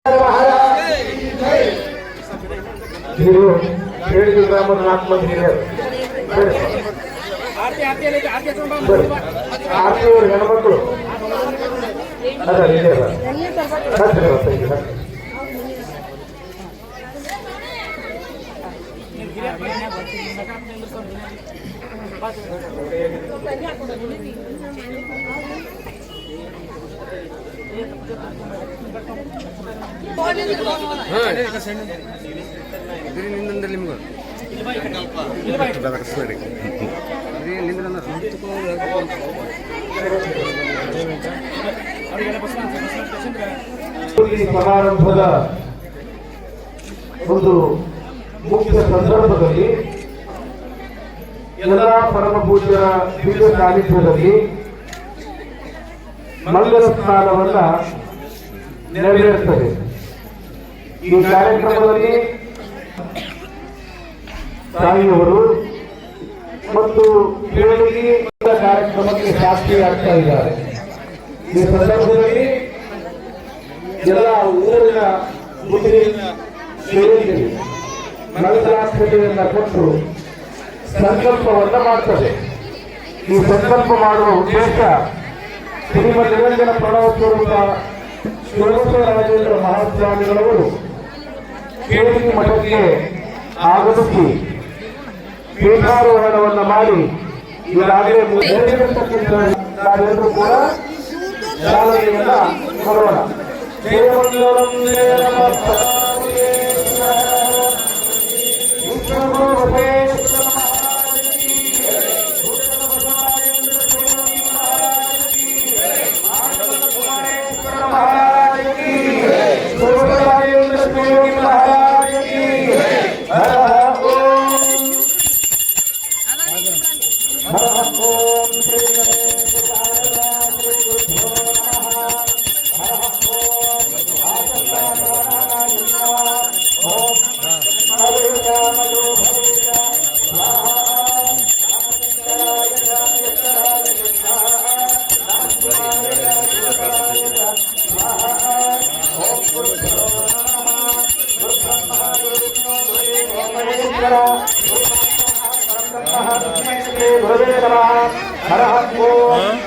ಗ್ರಾಮದ 4 ಮಂದಿ ಹಿರಿಯರು ಆರ್ತಿಯವರು ಹೆಣ್ಮಕ್ಳು ಅದ ಹಿರಿಯರ ಸಮಾರಂಭದ ಒಂದು ಮುಖ್ಯ ಸಂದರ್ಭದಲ್ಲಿ ಎಲ್ಲ ಪರಮ ಪೂಜ್ಯರ ದಿವ್ಯ ಸಾನ್ನಿಧ್ಯದಲ್ಲಿ ಮಂಗಲ ಸ್ನಾನವನ್ನ ನೆರವೇರುತ್ತದೆ. ಈ ಕಾರ್ಯಕ್ರಮದಲ್ಲಿ ತಾಯಿಯವರು ಮತ್ತು ಪೀಳಿಗೆ ಕಾರ್ಯಕ್ರಮಕ್ಕೆ ಸಾಕ್ಷಿಯಾಗ್ತಾ ಇದ್ದಾರೆ. ಈ ಸಂದರ್ಭದಲ್ಲಿ ಎಲ್ಲ ಊರಿನ ಸೇರಿ ಮಂಗಲಾಕ್ಷತೆಯನ್ನು ಕೊಟ್ಟು ಸಂಕಲ್ಪವನ್ನ ಮಾಡ್ತದೆ. ಈ ಸಂಕಲ್ಪ ಮಾಡುವ ಉದ್ದೇಶ ಶ್ರೀಮದ್ ನಿರಂಜನ ಪ್ರಣವ ಸ್ವರೂಪ ಶಿವರಾಜೇಂದ್ರ ಮಹಾಸ್ವಾಮಿಗಳವರು ಕೇಳಿಗೆ ಮಠಕ್ಕೆ ಆಗಮಿಸಿ ಪೀಠಾರೋಹಣವನ್ನು ಮಾಡಿ ಈಗಾಗಲೇ ನಾವೆಲ್ಲರೂ ಕೂಡ ಚಾಲನೆಯನ್ನ ಕೊಡೋಣ.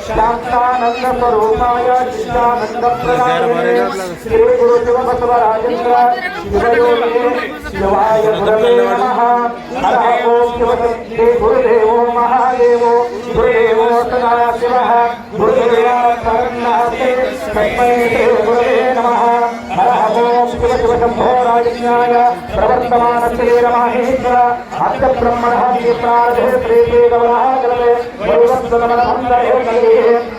शांतानंद स्वरूपाय चिदानंद प्रदाय श्री गुरु शिव बसवराजेंद्र शिवयोगे शिवाय गुरवे नमः। हर ओम शिवशक्ति गुरुदेवो महादेवो गुरुदेवो सदाशिवः गुरुदेवा शरण्नाथे तस्मै श्री गुरवे नमः। हर ओम शिव शिव शंभो राजज्ञाय प्रवर्तमान श्रीरमाहेश्वर अद्य ब्रह्मणः प्रारभे प्रेते गवनः गलवे वैवस्वतमनमन्तरे कलिः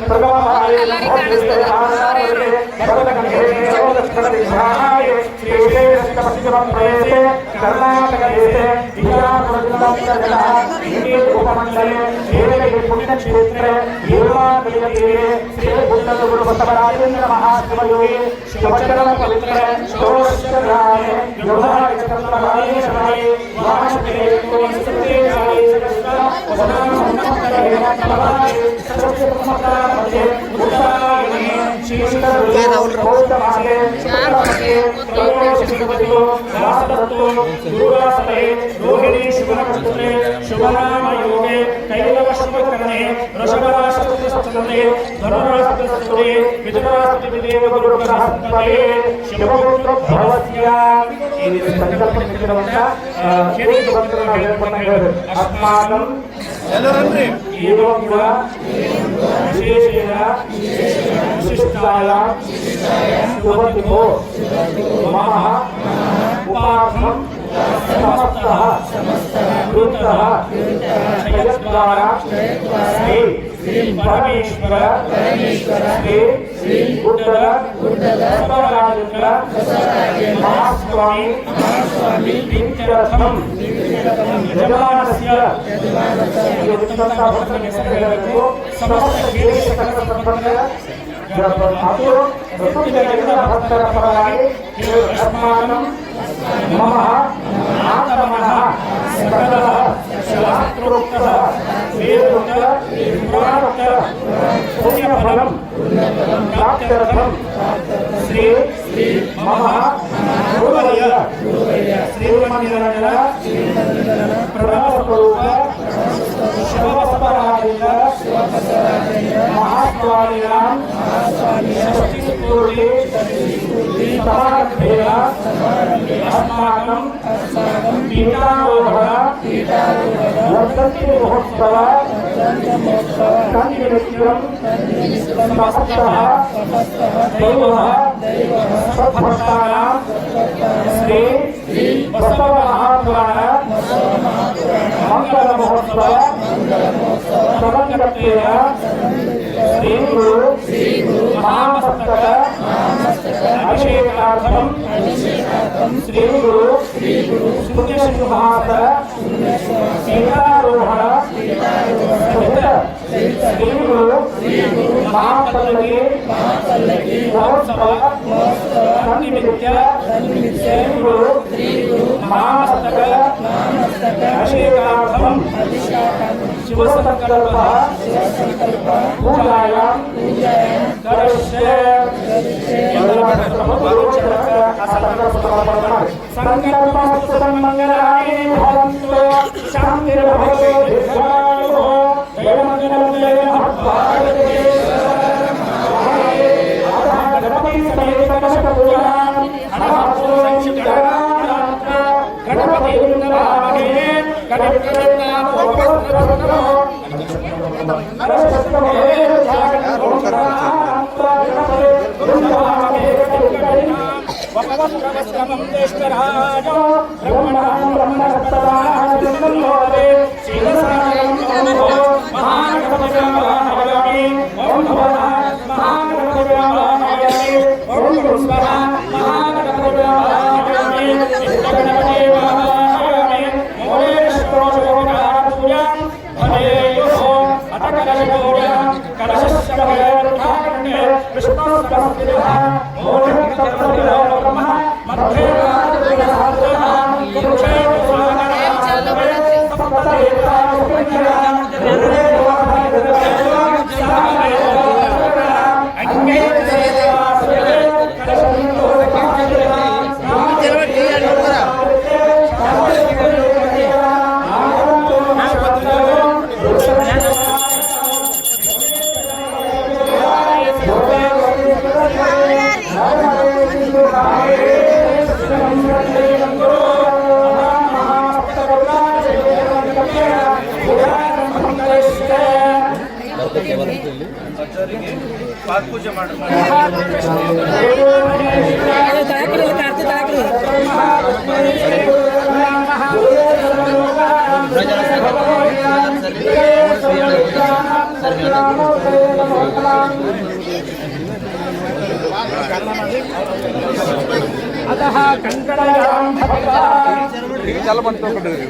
प्रगमहाय भोजविष्टयानामृते भरतकण्ठे नवदक्षिणदिशाय श्रीशे रक्तपश्चिमं प्रदेशे कर्णाटकदेशे बिहारप्रदेशः हिन्दूपमण्डले देवगिरि पुण्यक्षेत्रे येरवाकलितीरे श्रीबुद्धगुरुबसवराजेन्द्र महाशिवयोगे शिवचरण पवित्रे षोडशग्रामे योगायतत्वरायेश्वराय वाहनप्रियेकोनिसृतेशाय एवं विशेषेण विशिष्टायां शुभतिथो मम उपार्थं समस्तः कृतः जगद्वारा श्री परमेश्वर श्री बसवराजेंद्र महास्वामी प्रीत्यर्थं यजमानस्य समस्त देश भक्तर पराय अस्माकं मम आत्मनः सकलः शास्त्रोक्तः वेदोक्तः पुराणोक्तः पुण्यफलं प्राप्त्यर्थं श्री मम गुरुवर्य श्रीमन्निरंजन प्रणवस्वरूप शिवबसवराजेन्द्र महास्वामिनां षष्ठीस्फूर्ति समारम्भेन अस्माकं पीठारोहण वर्धन्ति महोत्सव तन्निमित्तं समस्तः दैवः सद्भक्तानां श्री बसवमहापुराण मंगल महोत्सव समन्वितेन श्री गुरु महामस्तक अभिषेकार्थं श्री गुरु पुण्यसिंहासन पीठारोहण सहित श्री गुरु महापल्लवी महोत्सव तन्निमित्य श्री गुरु महामस्तक अभिषेकार्थं शिवसंकल्पः पूजायां करिष्ये संकल्पस्तु मङ्गलानि भवन्तु शान्तिर्भवतु दीर्घायुः जयमङ्गलं जय महाभारते गणपति समेत कनकपूजां गणपति वृंदावने वक्रवस्त्रवस्त्रमं ज्येष्ठराजो ब्रह्मणां ब्रह्मरत्तदानन्दं शीलसारं महागणपतिर्वाहयामि ॐ महागणपतिर्वाहयामि ॐ पुष्पः महागणपतिर्वाहयामि गणपतिर्वाहयामि मूलेश्वरोपचारपूजां भवेयुः अथ कलशपूजां कलशश्रवणकार्णे विष्णुसहस्रः मूलतत्त्वविदो ब्रह्मः मध्ये राजगुणसाधनः कुरुक्षेत्रस्वागताः सप्तदेवताः पूजा अतः कंकणयां भक्ता चल बनतो ब्रह्मा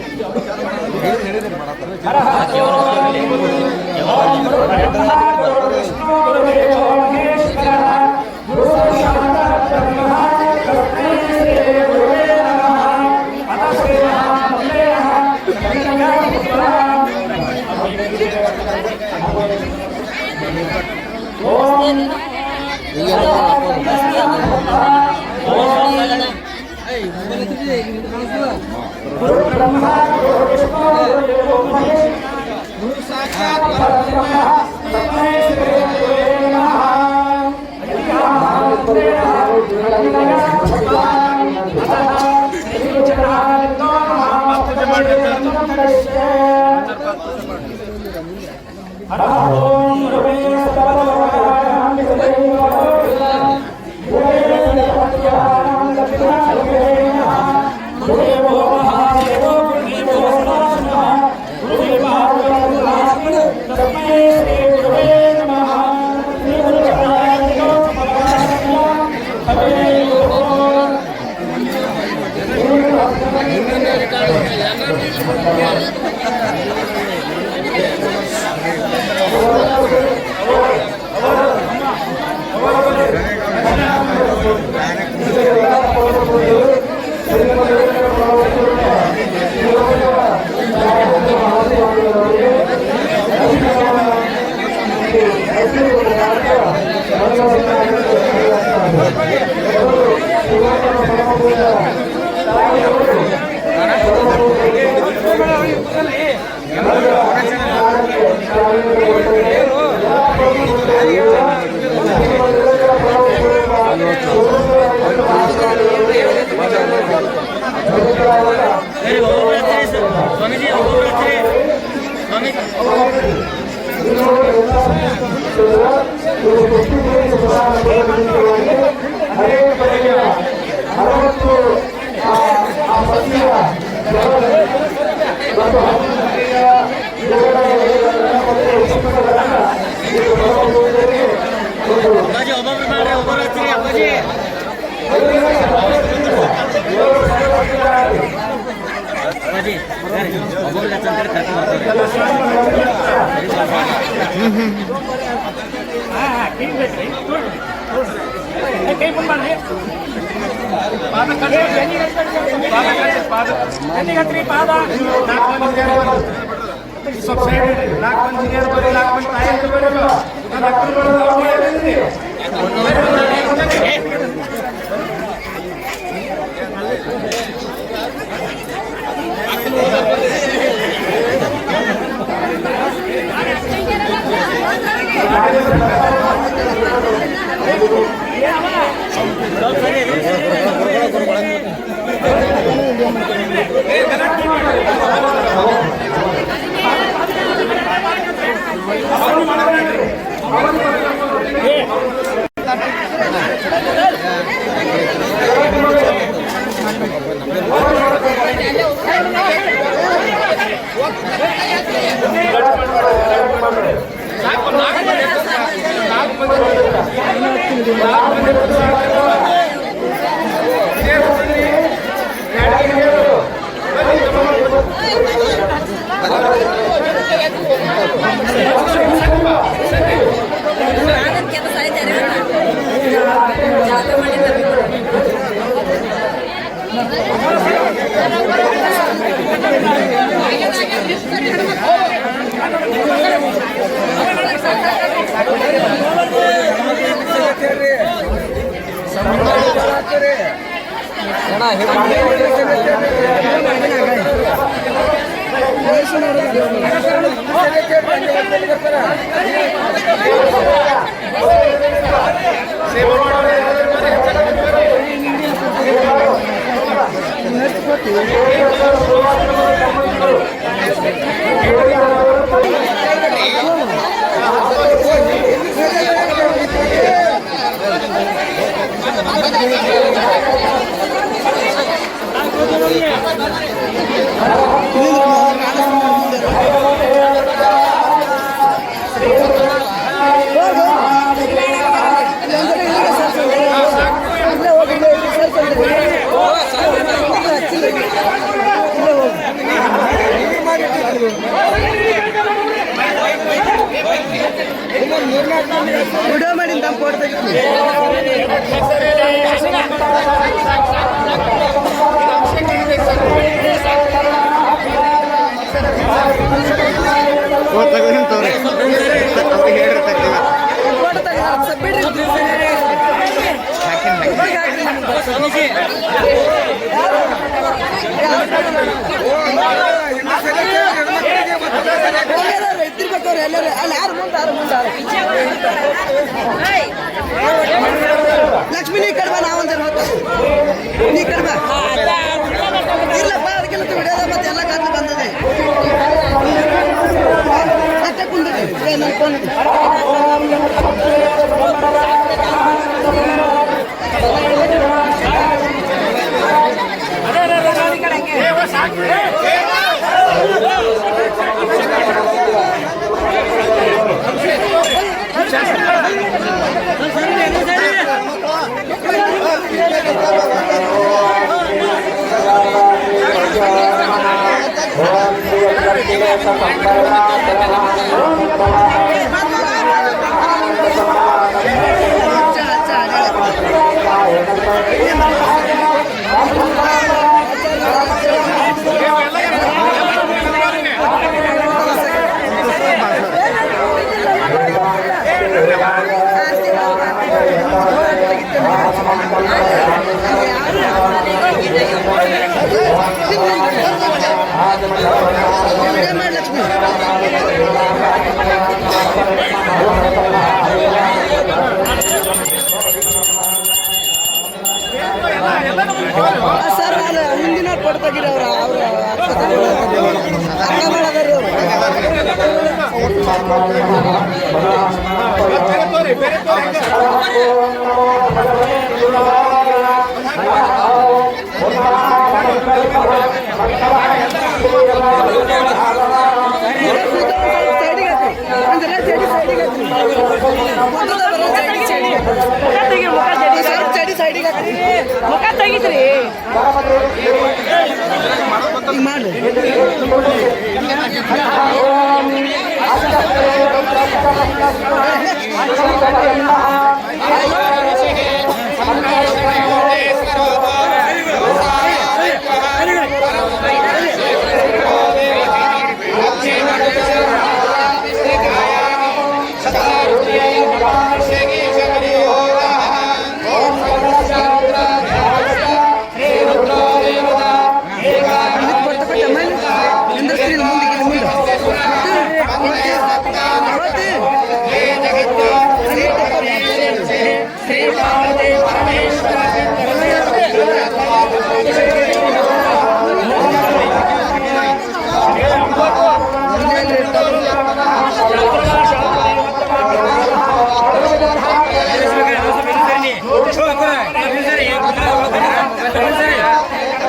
Gracias. ಕೈ ಬಂದ್ ಮಾಡ್ರಿ ಪಾದ ಕಟ್ಟಿ ಪಾದ ಸ್ವಲ್ಪ ಸೈಡ್ 4 ಮಂದಿ ಹಿರಿಯರು ಬರ್ರಿ 4 ಮಂದಿ ತಾಯಂದಿರು ಬರ್ರಿ ವಿಡಿಯೋ ಮಾಡಿ ತಮ್ಮ ಫೋಟೋ ತೆಗಿತೀನಿ. ಎತ್ತಿರ್ಬೇಕವ್ರು ಎಲ್ಲರೂ ಅಲ್ಲಿ ಯಾರು ಮುಂದೆ ಲಕ್ಷ್ಮಿ ನೀ ಕಡ್ಬಾ ನಾವೊಂದು ನೀ ಕಡ್ಬಾ ಇರ್ಲಪ್ಪ ಅದಕ್ಕೆಲ್ಲ ಬಿಡೋದ ಮತ್ತೆ ಎಲ್ಲ ಕತ್ಲು ಬಂದದೆ ಮತ್ತೆ ಕುಂದ್ರಿ ಸರ್ ನಾನು ಹಿಂದಿನ ಫೋಟೋ ತೆಗಿರವ್ರ ಅವರು ಅರ್ಥ ಮಾಡೋದಾರಿ ಸೈಡಿಗೆ ಮುಖ ತೆಗಿದ್ರಿ ಹಿಂಗ್ ಮಾಡ್ರಿ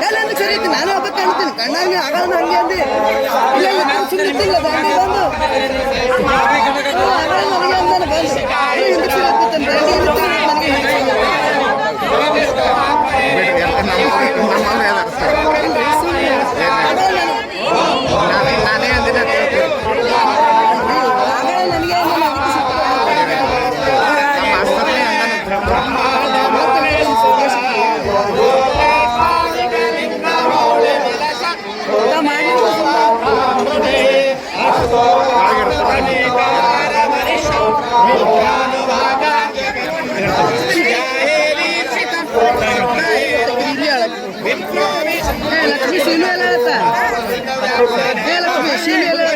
ಎಲ್ಲೆಂದು ಸರಿ ಐತಿ ನಾನು ಹಬ್ಬ ಕಾಣ್ತೀನಿ ಕಣ್ಣಾಗಿ ಆಗಲ್ಲ ಹಂಗೆ ಅಂದಿ ಇಲ್ಲ ಇಲ್ಲ ನಾನು ಸುಮ್ಮನೆ ಇರ್ತಿಲ್ಲ ದಾಂಡಿ ಬಂದು ಆಗಲ್ಲ ನನಗೆ ಅಂದಾನೆ ಬಂದು ಹಿಂದಕ್ಕೆ ಸಿಗುತ್ತೆ ಲಕ್ಷ್ಮೀ ಸೀಮೆ ಎಲ್ಲ ಹೇಳ್ತಾ ಲಕ್ಷ್ಮೀ ಸೀಮೆ ಎಲ್ಲ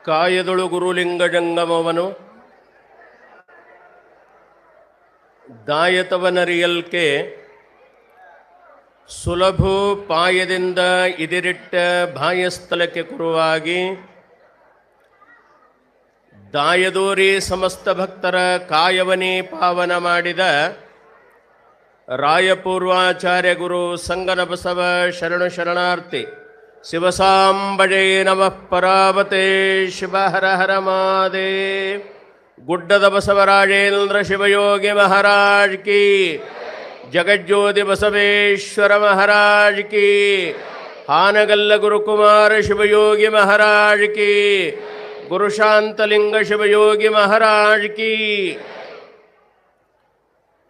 ಕಾಯದೊಳು ಗುರುಲಿಂಗ ಜಂಗಮವನು ದಾಯತವನರಿಯಲ್ಕೆ ಸುಲಭು ಪಾಯದಿಂದ ಇದಿರಿಟ್ಟ ಬಾಯಸ್ಥಲಕ್ಕೆ ಕುರುವಾಗಿ ದಾಯದೋರಿ ಸಮಸ್ತ ಭಕ್ತರ ಕಾಯವನೇ ಪಾವನ ಮಾಡಿದ ರಾಯಪೂರ್ವಾಚಾರ್ಯ ಗುರು ಸಂಗನ ಬಸವ ಶರಣು ಶರಣಾರ್ಥಿ ಶಿವಸಾಂಬಜೇ ನಮಃ ಪರಾವತೆ ಶಿವ ಹರ ಹರ ಮಾದೇ. ಗುಡ್ಡದ ಬಸವರಾಜೇಂದ್ರ ಶಿವಯೋಗಿ ಮಹಾರಾಜ್ ಕಿ, ಜಗಜ್ಯೋತಿ ಬಸವೇಶ್ವರ ಮಹಾರಾಜ್ ಕಿ, ಹಾನಗಲ್ಲ ಗುರುಕುಮಾರ ಶಿವಯೋಗಿ ಮಹಾರಾಜ್ ಕಿ, ಗುರುಶಾಂತಲಿಂಗ ಶಿವಯೋಗಿ ಮಹಾರಾಜ್ ಕಿ.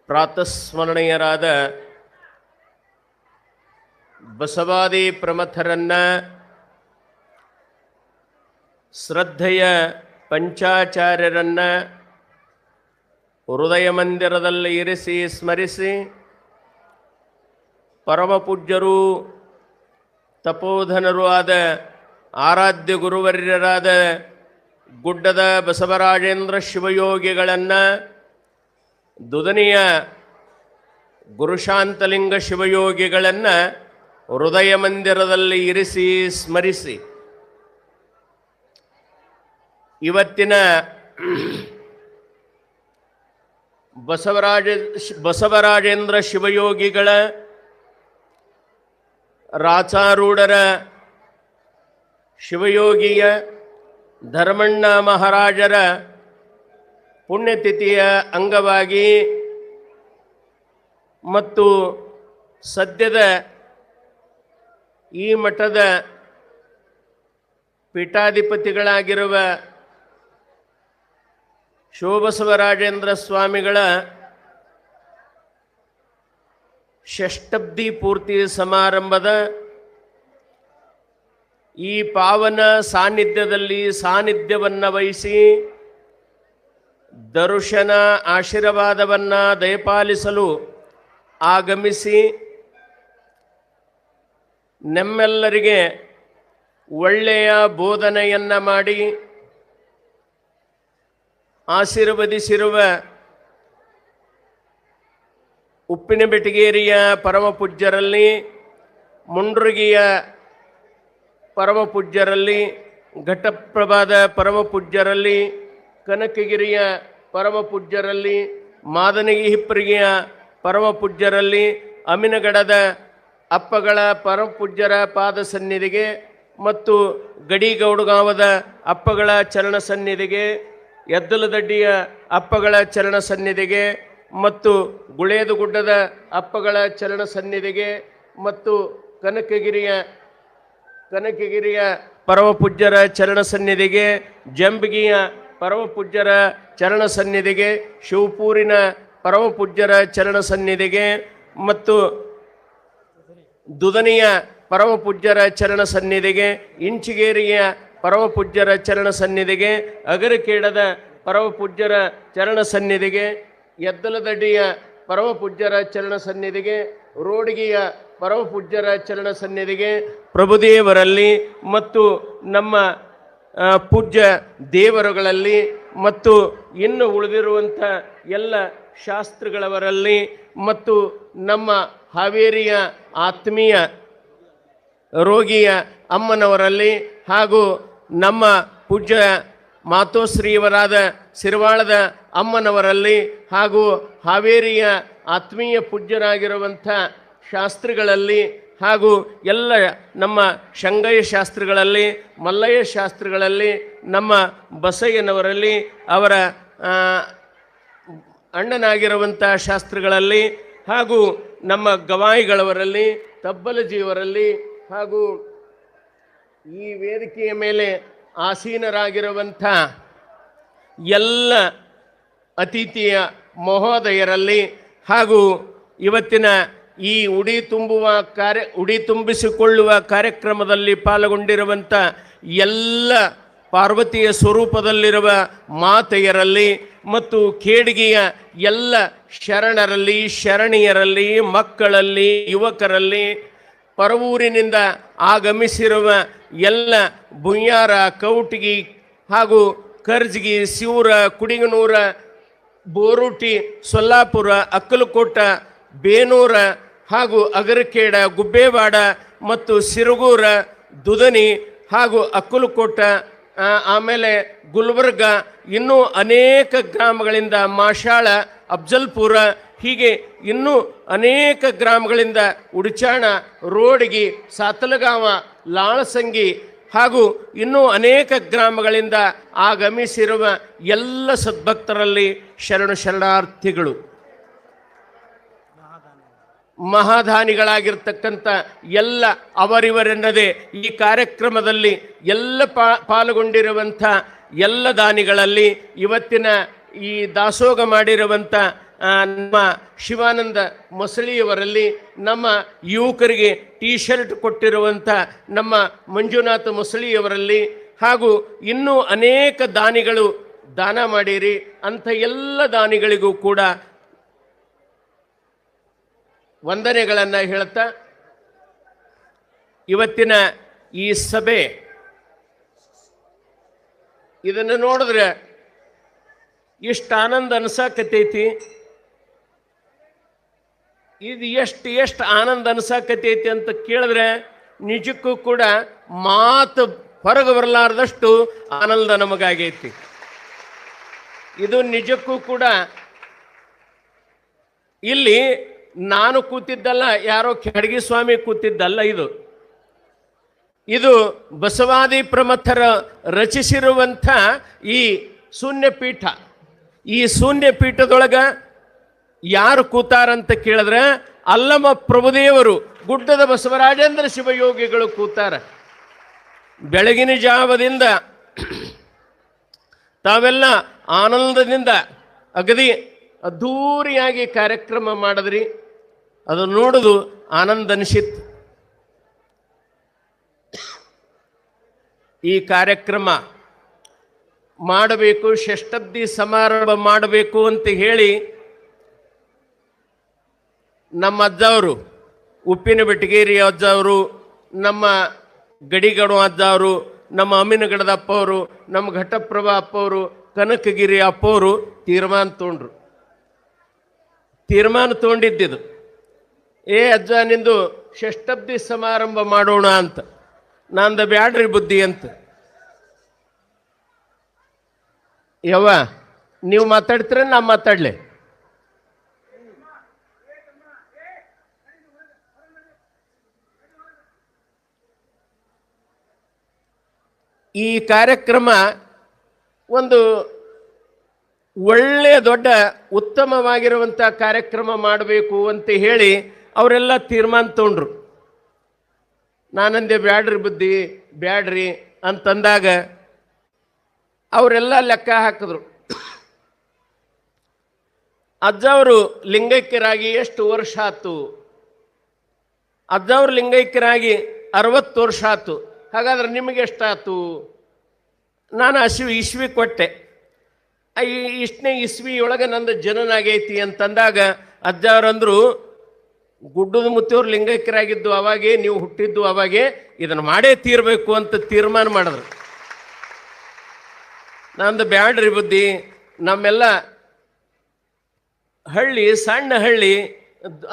ಪ್ರಾತಸ್ಮರಣೀಯರಾದ ಬಸವಾದಿ ಪ್ರಮಥರನ್ನ ಶ್ರದ್ಧೆಯ ಪಂಚಾಚಾರ್ಯರನ್ನ ಹೃದಯ ಮಂದಿರದಲ್ಲಿ ಇರಿಸಿ ಸ್ಮರಿಸಿ, ಪರಮಪೂಜ್ಯರು ತಪೋಧನರು ಆದ ಆರಾಧ್ಯ ಗುರುವರ್ಯರಾದ ಗುಡ್ಡದ ಬಸವರಾಜೇಂದ್ರ ಶಿವಯೋಗಿಗಳನ್ನು, ದುದನಿಯ ಗುರುಶಾಂತಲಿಂಗ ಶಿವಯೋಗಿಗಳನ್ನು ಹೃದಯ ಮಂದಿರದಲ್ಲಿ ಇರಿಸಿ ಸ್ಮರಿಸಿ, ಇವತ್ತಿನ ಬಸವರಾಜೇಂದ್ರ ಶಿವಯೋಗಿಗಳ ರಾಚಾರೂಢರ ಶಿವಯೋಗಿಯ ಧರ್ಮಣ್ಣ ಮಹಾರಾಜರ ಪುಣ್ಯತಿಥಿಯ ಅಂಗವಾಗಿ ಮತ್ತು ಸದ್ಯದ ಈ ಮಠದ ಪೀಠಾಧಿಪತಿಗಳಾಗಿರುವ ಶಿವಬಸವರಾಜೇಂದ್ರ ಸ್ವಾಮಿಗಳ ಷಷ್ಠಬ್ದಿ ಪೂರ್ತಿ ಸಮಾರಂಭದ ಈ ಪಾವನ ಸಾನ್ನಿಧ್ಯದಲ್ಲಿ ಸಾನ್ನಿಧ್ಯವನ್ನು ವಹಿಸಿ ದರ್ಶನ ಆಶೀರ್ವಾದವನ್ನು ದಯಪಾಲಿಸಲು ಆಗಮಿಸಿ ನಮ್ಮೆಲ್ಲರಿಗೆ ಒಳ್ಳೆಯ ಬೋಧನೆಯನ್ನು ಮಾಡಿ ಆಶೀರ್ವದಿಸಿರುವ ಉಪ್ಪಿನಬೆಟಗೇರಿಯ ಪರಮಪೂಜ್ಯರಲ್ಲಿ, ಮುಂಡ್ರಗಿಯ ಪರಮಪೂಜ್ಯರಲ್ಲಿ, ಘಟಪ್ರಭಾದ ಪರಮಪೂಜ್ಯರಲ್ಲಿ, ಕನಕಗಿರಿಯ ಪರಮಪೂಜ್ಯರಲ್ಲಿ, ಮಾದನಗಿ ಹಿಪ್ಪರಿಗೆಯ ಪರಮಪೂಜ್ಯರಲ್ಲಿ, ಅಮಿನಗಡದ ಅಪ್ಪಗಳ ಪರಮಪೂಜ್ಯರ ಪಾದ ಸನ್ನಿಧಿಗೆ ಮತ್ತು ಗಡಿಗೌಡಗಾಂವದ ಅಪ್ಪಗಳ ಚರಣ ಸನ್ನಿಧಿಗೆ, ಎದ್ದಲದಡ್ಡಿಯ ಅಪ್ಪಗಳ ಚರಣ ಸನ್ನಿಧಿಗೆ ಮತ್ತು ಗುಳೇದುಗುಡ್ಡದ ಅಪ್ಪಗಳ ಚರಣ ಸನ್ನಿಧಿಗೆ ಮತ್ತು ಕನಕಗಿರಿಯ ಪರಮಪೂಜ್ಯರ ಚರಣ ಸನ್ನಿಧಿಗೆ, ಜಂಬಗಿಯ ಪರಮಪೂಜ್ಯರ ಚರಣ ಸನ್ನಿಧಿಗೆ, ಶಿವಪೂರಿನ ಪರಮಪೂಜ್ಯರ ಚರಣ ಸನ್ನಿಧಿಗೆ ಮತ್ತು ದುದನಿಯ ಪರಮಪೂಜ್ಯರ ಚರಣ ಸನ್ನಿಧಿಗೆ, ಇಂಚಿಗೇರಿಯ ಪರಮಪೂಜ್ಯರ ಚರಣ ಸನ್ನಿಧಿಗೆ, ಅಗರಕೇಡದ ಪರಮಪೂಜ್ಯರ ಚರಣ ಸನ್ನಿಧಿಗೆ, ಎದ್ದಲದಡ್ಡಿಯ ಪರಮಪೂಜ್ಯರ ಚರಣ ಸನ್ನಿಧಿಗೆ, ರೋಡ್ಗಿಯ ಪರಮಪೂಜ್ಯರ ಚರಣ ಸನ್ನಿಧಿಗೆ, ಪ್ರಭುದೇವರಲ್ಲಿ ಮತ್ತು ನಮ್ಮ ಪೂಜ್ಯ ದೇವರುಗಳಲ್ಲಿ ಮತ್ತು ಇನ್ನು ಉಳಿದಿರುವಂಥ ಎಲ್ಲ ಶಾಸ್ತ್ರಗಳವರಲ್ಲಿ ಮತ್ತು ನಮ್ಮ ಹಾವೇರಿಯ ಆತ್ಮೀಯ ರೋಗಿಯ ಅಮ್ಮನವರಲ್ಲಿ ಹಾಗೂ ನಮ್ಮ ಪೂಜ್ಯ ಮಾತೋಶ್ರೀಯವರಾದ ಸಿರವಾಳದ ಅಮ್ಮನವರಲ್ಲಿ ಹಾಗೂ ಹಾವೇರಿಯ ಆತ್ಮೀಯ ಪೂಜ್ಯರಾಗಿರುವಂಥ ಶಾಸ್ತ್ರಿಗಳಲ್ಲಿ ಹಾಗೂ ಎಲ್ಲ ನಮ್ಮ ಶಂಗಯ್ಯ ಶಾಸ್ತ್ರಿಗಳಲ್ಲಿ, ಮಲ್ಲಯ್ಯ ಶಾಸ್ತ್ರಿಗಳಲ್ಲಿ, ನಮ್ಮ ಬಸಯ್ಯನವರಲ್ಲಿ, ಅವರ ಅಣ್ಣನಾಗಿರುವಂಥ ಶಾಸ್ತ್ರಿಗಳಲ್ಲಿ ಹಾಗೂ ನಮ್ಮ ಗವಾಯಿಗಳವರಲ್ಲಿ, ತಬ್ಬಲಜಿಯವರಲ್ಲಿ ಹಾಗೂ ಈ ವೇದಿಕೆಯ ಮೇಲೆ ಆಸೀನರಾಗಿರುವಂಥ ಎಲ್ಲ ಅತಿಥಿಯ ಮಹೋದಯರಲ್ಲಿ ಹಾಗೂ ಇವತ್ತಿನ ಈ ಉಡಿ ತುಂಬಿಸಿಕೊಳ್ಳುವ ಕಾರ್ಯಕ್ರಮದಲ್ಲಿ ಪಾಲ್ಗೊಂಡಿರುವಂಥ ಎಲ್ಲ ಪಾರ್ವತಿಯ ಸ್ವರೂಪದಲ್ಲಿರುವ ಮಾತೆಯರಲ್ಲಿ ಮತ್ತು ಖೇಡ್ಗಿಯ ಎಲ್ಲ ಶರಣರಲ್ಲಿ, ಶರಣಿಯರಲ್ಲಿ, ಮಕ್ಕಳಲ್ಲಿ, ಯುವಕರಲ್ಲಿ, ಪರವೂರಿನಿಂದ ಆಗಮಿಸಿರುವ ಎಲ್ಲ ಬುಯ್ಯಾರ, ಕೌಟಗಿ ಹಾಗೂ ಕರ್ಜಗಿ, ಸಿೂರ, ಕುಡಿಗನೂರ, ಬೋರುಟಿ, ಸೊಲ್ಲಾಪುರ, ಅಕ್ಕಲಕೋಟ, ಬೇನೂರ ಹಾಗೂ ಅಗರಕೇಡ, ಗುಬ್ಬೇವಾಡ ಮತ್ತು ಸಿರುಗೂರ, ದುದನಿ ಹಾಗೂ ಅಕ್ಕಲಕೋಟ, ಆಮೇಲೆ ಗುಲ್ಬರ್ಗ, ಇನ್ನೂ ಅನೇಕ ಗ್ರಾಮಗಳಿಂದ ಮಾಶಾಳ, ಅಫ್ಜಲ್ಪುರ, ಹೀಗೆ ಇನ್ನೂ ಅನೇಕ ಗ್ರಾಮಗಳಿಂದ ಉಡುಚಾಣ, ರೋಡ್ಗಿ, ಸಾತಲಗಾಂವ ಲಾಳಸಂಗಿ ಹಾಗೂ ಇನ್ನೂ ಅನೇಕ ಗ್ರಾಮಗಳಿಂದ ಆಗಮಿಸಿರುವ ಎಲ್ಲ ಸದ್ಭಕ್ತರಲ್ಲಿ ಶರಣಾರ್ಥಿಗಳು, ಮಹಾದಾನಿಗಳಾಗಿರ್ತಕ್ಕಂಥ ಎಲ್ಲ ಅವರಿವರೆನ್ನದೇ ಈ ಕಾರ್ಯಕ್ರಮದಲ್ಲಿ ಎಲ್ಲ ಪಾಲ್ಗೊಂಡಿರುವಂಥ ಎಲ್ಲ ದಾನಿಗಳಲ್ಲಿ ಇವತ್ತಿನ ಈ ದಾಸೋಗ ಮಾಡಿರುವಂಥ ನಮ್ಮ ಶಿವಾನಂದ ಮೊಸಳಿಯವರಲ್ಲಿ, ನಮ್ಮ ಯುವಕರಿಗೆ ಟೀ ಶರ್ಟ್ ಕೊಟ್ಟಿರುವಂಥ ನಮ್ಮ ಮಂಜುನಾಥ ಮೊಸಳಿಯವರಲ್ಲಿ ಹಾಗೂ ಇನ್ನೂ ಅನೇಕ ದಾನಿಗಳು ದಾನ ಮಾಡಿರಿ. ಅಂಥ ಎಲ್ಲ ದಾನಿಗಳಿಗೂ ಕೂಡ ವಂದನೆಗಳನ್ನು ಹೇಳ್ತಾ ಇವತ್ತಿನ ಈ ಸಭೆ ಇದನ್ನು ನೋಡಿದ್ರೆ ಇಷ್ಟು ಆನಂದ ಅನ್ಸಾಕತೈತಿ. ಇದು ಎಷ್ಟು ಆನಂದ ಅನ್ಸಾಕತೈತಿ ಅಂತ ಕೇಳಿದ್ರೆ ನಿಜಕ್ಕೂ ಕೂಡ ಮಾತು ಹೊರಗೆ ಬರಲಾರ್ದಷ್ಟು ಆನಂದ ನಮಗಾಗೈತಿ. ಇದು ನಿಜಕ್ಕೂ ಕೂಡ ಇಲ್ಲಿ ನಾನು ಕೂತಿದ್ದಲ್ಲ, ಯಾರೋ ಖಡ್ಗಿ ಸ್ವಾಮಿ ಕೂತಿದ್ದಲ್ಲ, ಇದು ಬಸವಾದಿ ಪ್ರಮಥರ ರಚಿಸಿರುವಂಥ ಈ ಶೂನ್ಯಪೀಠ. ಈ ಶೂನ್ಯಪೀಠದೊಳಗೆ ಯಾರು ಕೂತಾರಂತ ಕೇಳಿದ್ರೆ ಅಲ್ಲಮ ಪ್ರಭುದೇವರು, ಗುಡ್ಡದ ಬಸವರಾಜೇಂದ್ರ ಶಿವಯೋಗಿಗಳು ಕೂತಾರ. ಬೆಳಗಿನ ಜಾವದಿಂದ ತಾವೆಲ್ಲ ಆನಂದದಿಂದ ಅಗದಿ ಅದ್ಧೂರಿಯಾಗಿ ಕಾರ್ಯಕ್ರಮ ಮಾಡಿದ್ರಿ. ಅದು ನೋಡೋದು ಆನಂದ ಅನಿಸಿತ್ತು. ಈ ಕಾರ್ಯಕ್ರಮ ಮಾಡಬೇಕು, ಷಷ್ಠಬ್ದಿ ಸಮಾರಂಭ ಮಾಡಬೇಕು ಅಂತ ಹೇಳಿ ನಮ್ಮ ಅಜ್ಜವರು, ಉಪ್ಪಿನ ಬೆಟಗೇರಿ ಅಜ್ಜವರು, ನಮ್ಮ ಗಡಿಗಡು ಅಜ್ಜವರು, ನಮ್ಮ ಅಮ್ಮಿನಗಡದ ಅಪ್ಪವರು, ನಮ್ಮ ಘಟಪ್ರಭಾ ಅಪ್ಪವರು, ಕನಕಗಿರಿ ಅಪ್ಪವರು ತೀರ್ಮಾನ ತೊಗೊಂಡಿದ್ದು, ಏ ಅಜ್ಜ ನಿಂದು ಷಷ್ಠಬ್ದಿ ಸಮಾರಂಭ ಮಾಡೋಣ ಅಂತ. ನಂದು ಬ್ಯಾಡ್ರಿ ಬುದ್ಧಿ ಅಂತ. ಯವ್ವ ನೀವು ಮಾತಾಡ್ತೀರ ನಾ ಮಾತಾಡ್ಲೆ? ಈ ಕಾರ್ಯಕ್ರಮ ಒಂದು ಒಳ್ಳೆಯ ದೊಡ್ಡ ಉತ್ತಮವಾಗಿರುವಂಥ ಕಾರ್ಯಕ್ರಮ ಮಾಡಬೇಕು ಅಂತ ಹೇಳಿ ಅವರೆಲ್ಲ ತೀರ್ಮಾನ ತೊಗೊಂಡ್ರು. ನಾನಂದೆ ಬ್ಯಾಡ್ರಿ ಬುದ್ಧಿ ಬ್ಯಾಡ್ರಿ ಅಂತಂದಾಗ ಅವರೆಲ್ಲ ಲೆಕ್ಕ ಹಾಕಿದ್ರು. ಅಜ್ಜವರು ಲಿಂಗೈಕ್ಯರಾಗಿ ಎಷ್ಟು ವರ್ಷ ಆಯ್ತು? ಅಜ್ಜವ್ರು ಲಿಂಗೈಕ್ಯರಾಗಿ 60 ವರ್ಷ ಆಯ್ತು. ಹಾಗಾದ್ರೆ ನಿಮಗೆ ಎಷ್ಟಾಯ್ತು? ನಾನು ಇಸ್ವಿ ಕೊಟ್ಟೆ. ಇಷ್ಟನೇ ಇಸ್ವಿಯೊಳಗೆ ನಂದು ಜನನಾಗೈತಿ ಅಂತಂದಾಗ ಅಜ್ಜವ್ರಂದ್ರು, ಗುಡ್ಡದ ಮುತ್ತಿಯವ್ರು ಲಿಂಗೈಕ್ಯರಾಗಿದ್ದು ಅವಾಗೇ, ನೀವು ಹುಟ್ಟಿದ್ದು ಅವಾಗೇ, ಇದನ್ನು ಮಾಡೇ ತೀರಬೇಕು ಅಂತ ತೀರ್ಮಾನ ಮಾಡಿದ್ರು. ನಂದು ಬ್ಯಾಡ್ರಿ ಬುದ್ಧಿ, ನಮ್ಮೆಲ್ಲ ಹಳ್ಳಿ ಸಣ್ಣ ಹಳ್ಳಿ,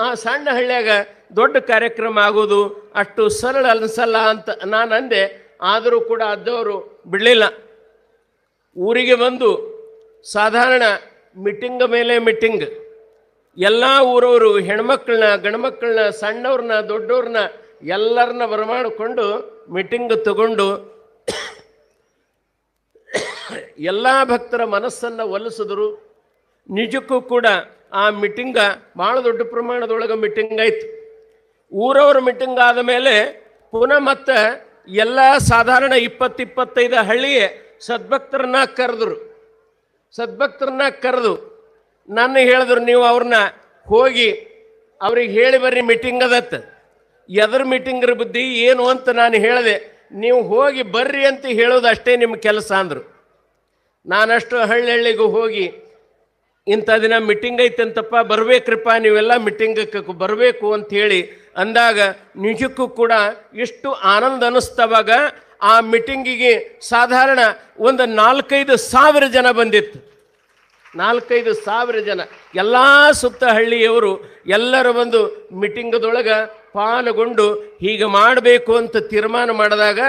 ಆ ಸಣ್ಣ ಹಳ್ಳಿಯಾಗ ದೊಡ್ಡ ಕಾರ್ಯಕ್ರಮ ಆಗೋದು ಅಷ್ಟು ಸರಳ ಅನಿಸಲ್ಲ ಅಂತ ನಾನು ಅಂದೆ. ಆದರೂ ಕೂಡ ಅಜ್ಜವರು ಬಿಡಲಿಲ್ಲ. ಊರಿಗೆ ಬಂದು ಸಾಧಾರಣ ಮೀಟಿಂಗ್ ಮೇಲೆ ಮೀಟಿಂಗ್, ಎಲ್ಲ ಊರವರು ಹೆಣ್ಮಕ್ಳನ್ನ ಗಂಡ್ಮಕ್ಳನ್ನ ಸಣ್ಣವ್ರನ್ನ ದೊಡ್ಡವ್ರನ್ನ ಎಲ್ಲರನ್ನ ಬರಮಾಡಿಕೊಂಡು ಮೀಟಿಂಗ್ ತಗೊಂಡು ಎಲ್ಲ ಭಕ್ತರ ಮನಸ್ಸನ್ನು ಒಲಿಸಿದ್ರು. ನಿಜಕ್ಕೂ ಕೂಡ ಆ ಮೀಟಿಂಗ ಭಾಳ ದೊಡ್ಡ ಪ್ರಮಾಣದೊಳಗೆ ಮೀಟಿಂಗ್ ಆಯಿತು. ಊರವ್ರ ಮೀಟಿಂಗ್ ಆದ ಮೇಲೆ ಪುನಃ ಮತ್ತೆ ಎಲ್ಲ ಸಾಧಾರಣ 20-25 ಹಳ್ಳಿಯೇ ಸದ್ಭಕ್ತರನ್ನ ಕರೆದು ನನ್ನ ಹೇಳಿದ್ರು, ನೀವು ಅವ್ರನ್ನ ಹೋಗಿ ಅವ್ರಿಗೆ ಹೇಳಿ ಬರ್ರಿ ಮೀಟಿಂಗ್ ಅದತ್ತ. ಎದ್ರ ಮೀಟಿಂಗ್ರ ಬುದ್ಧಿ ಏನು ಅಂತ ನಾನು ಹೇಳಿದೆ. ನೀವು ಹೋಗಿ ಬರ್ರಿ ಅಂತ ಹೇಳೋದು ಅಷ್ಟೇ ನಿಮ್ಮ ಕೆಲಸ ಅಂದರು. ನಾನಷ್ಟು ಹಳ್ಳಿಗೂ ಹೋಗಿ ಇಂಥ ದಿನ ಮೀಟಿಂಗ್ ಐತಂತಪ್ಪ, ಬರ್ಬೇಕ್ರಿಪ್ಪ ನೀವೆಲ್ಲ ಮೀಟಿಂಗಕ್ಕೆ ಬರಬೇಕು ಅಂಥೇಳಿ ಅಂದಾಗ ನಿಜಕ್ಕೂ ಕೂಡ ಎಷ್ಟು ಆನಂದ ಅನ್ನಿಸ್ತವಾಗ. ಆ ಮೀಟಿಂಗಿಗೆ ಸಾಧಾರಣ ಒಂದು 4-5 ಸಾವಿರ ಜನ ಬಂದಿತ್ತು. 4-5 ಸಾವಿರ ಜನ ಎಲ್ಲ ಸುತ್ತ ಹಳ್ಳಿಯವರು ಎಲ್ಲರೂ ಬಂದು ಮೀಟಿಂಗದೊಳಗೆ ಪಾಲ್ಗೊಂಡು ಹೀಗೆ ಮಾಡಬೇಕು ಅಂತ ತೀರ್ಮಾನ ಮಾಡಿದಾಗ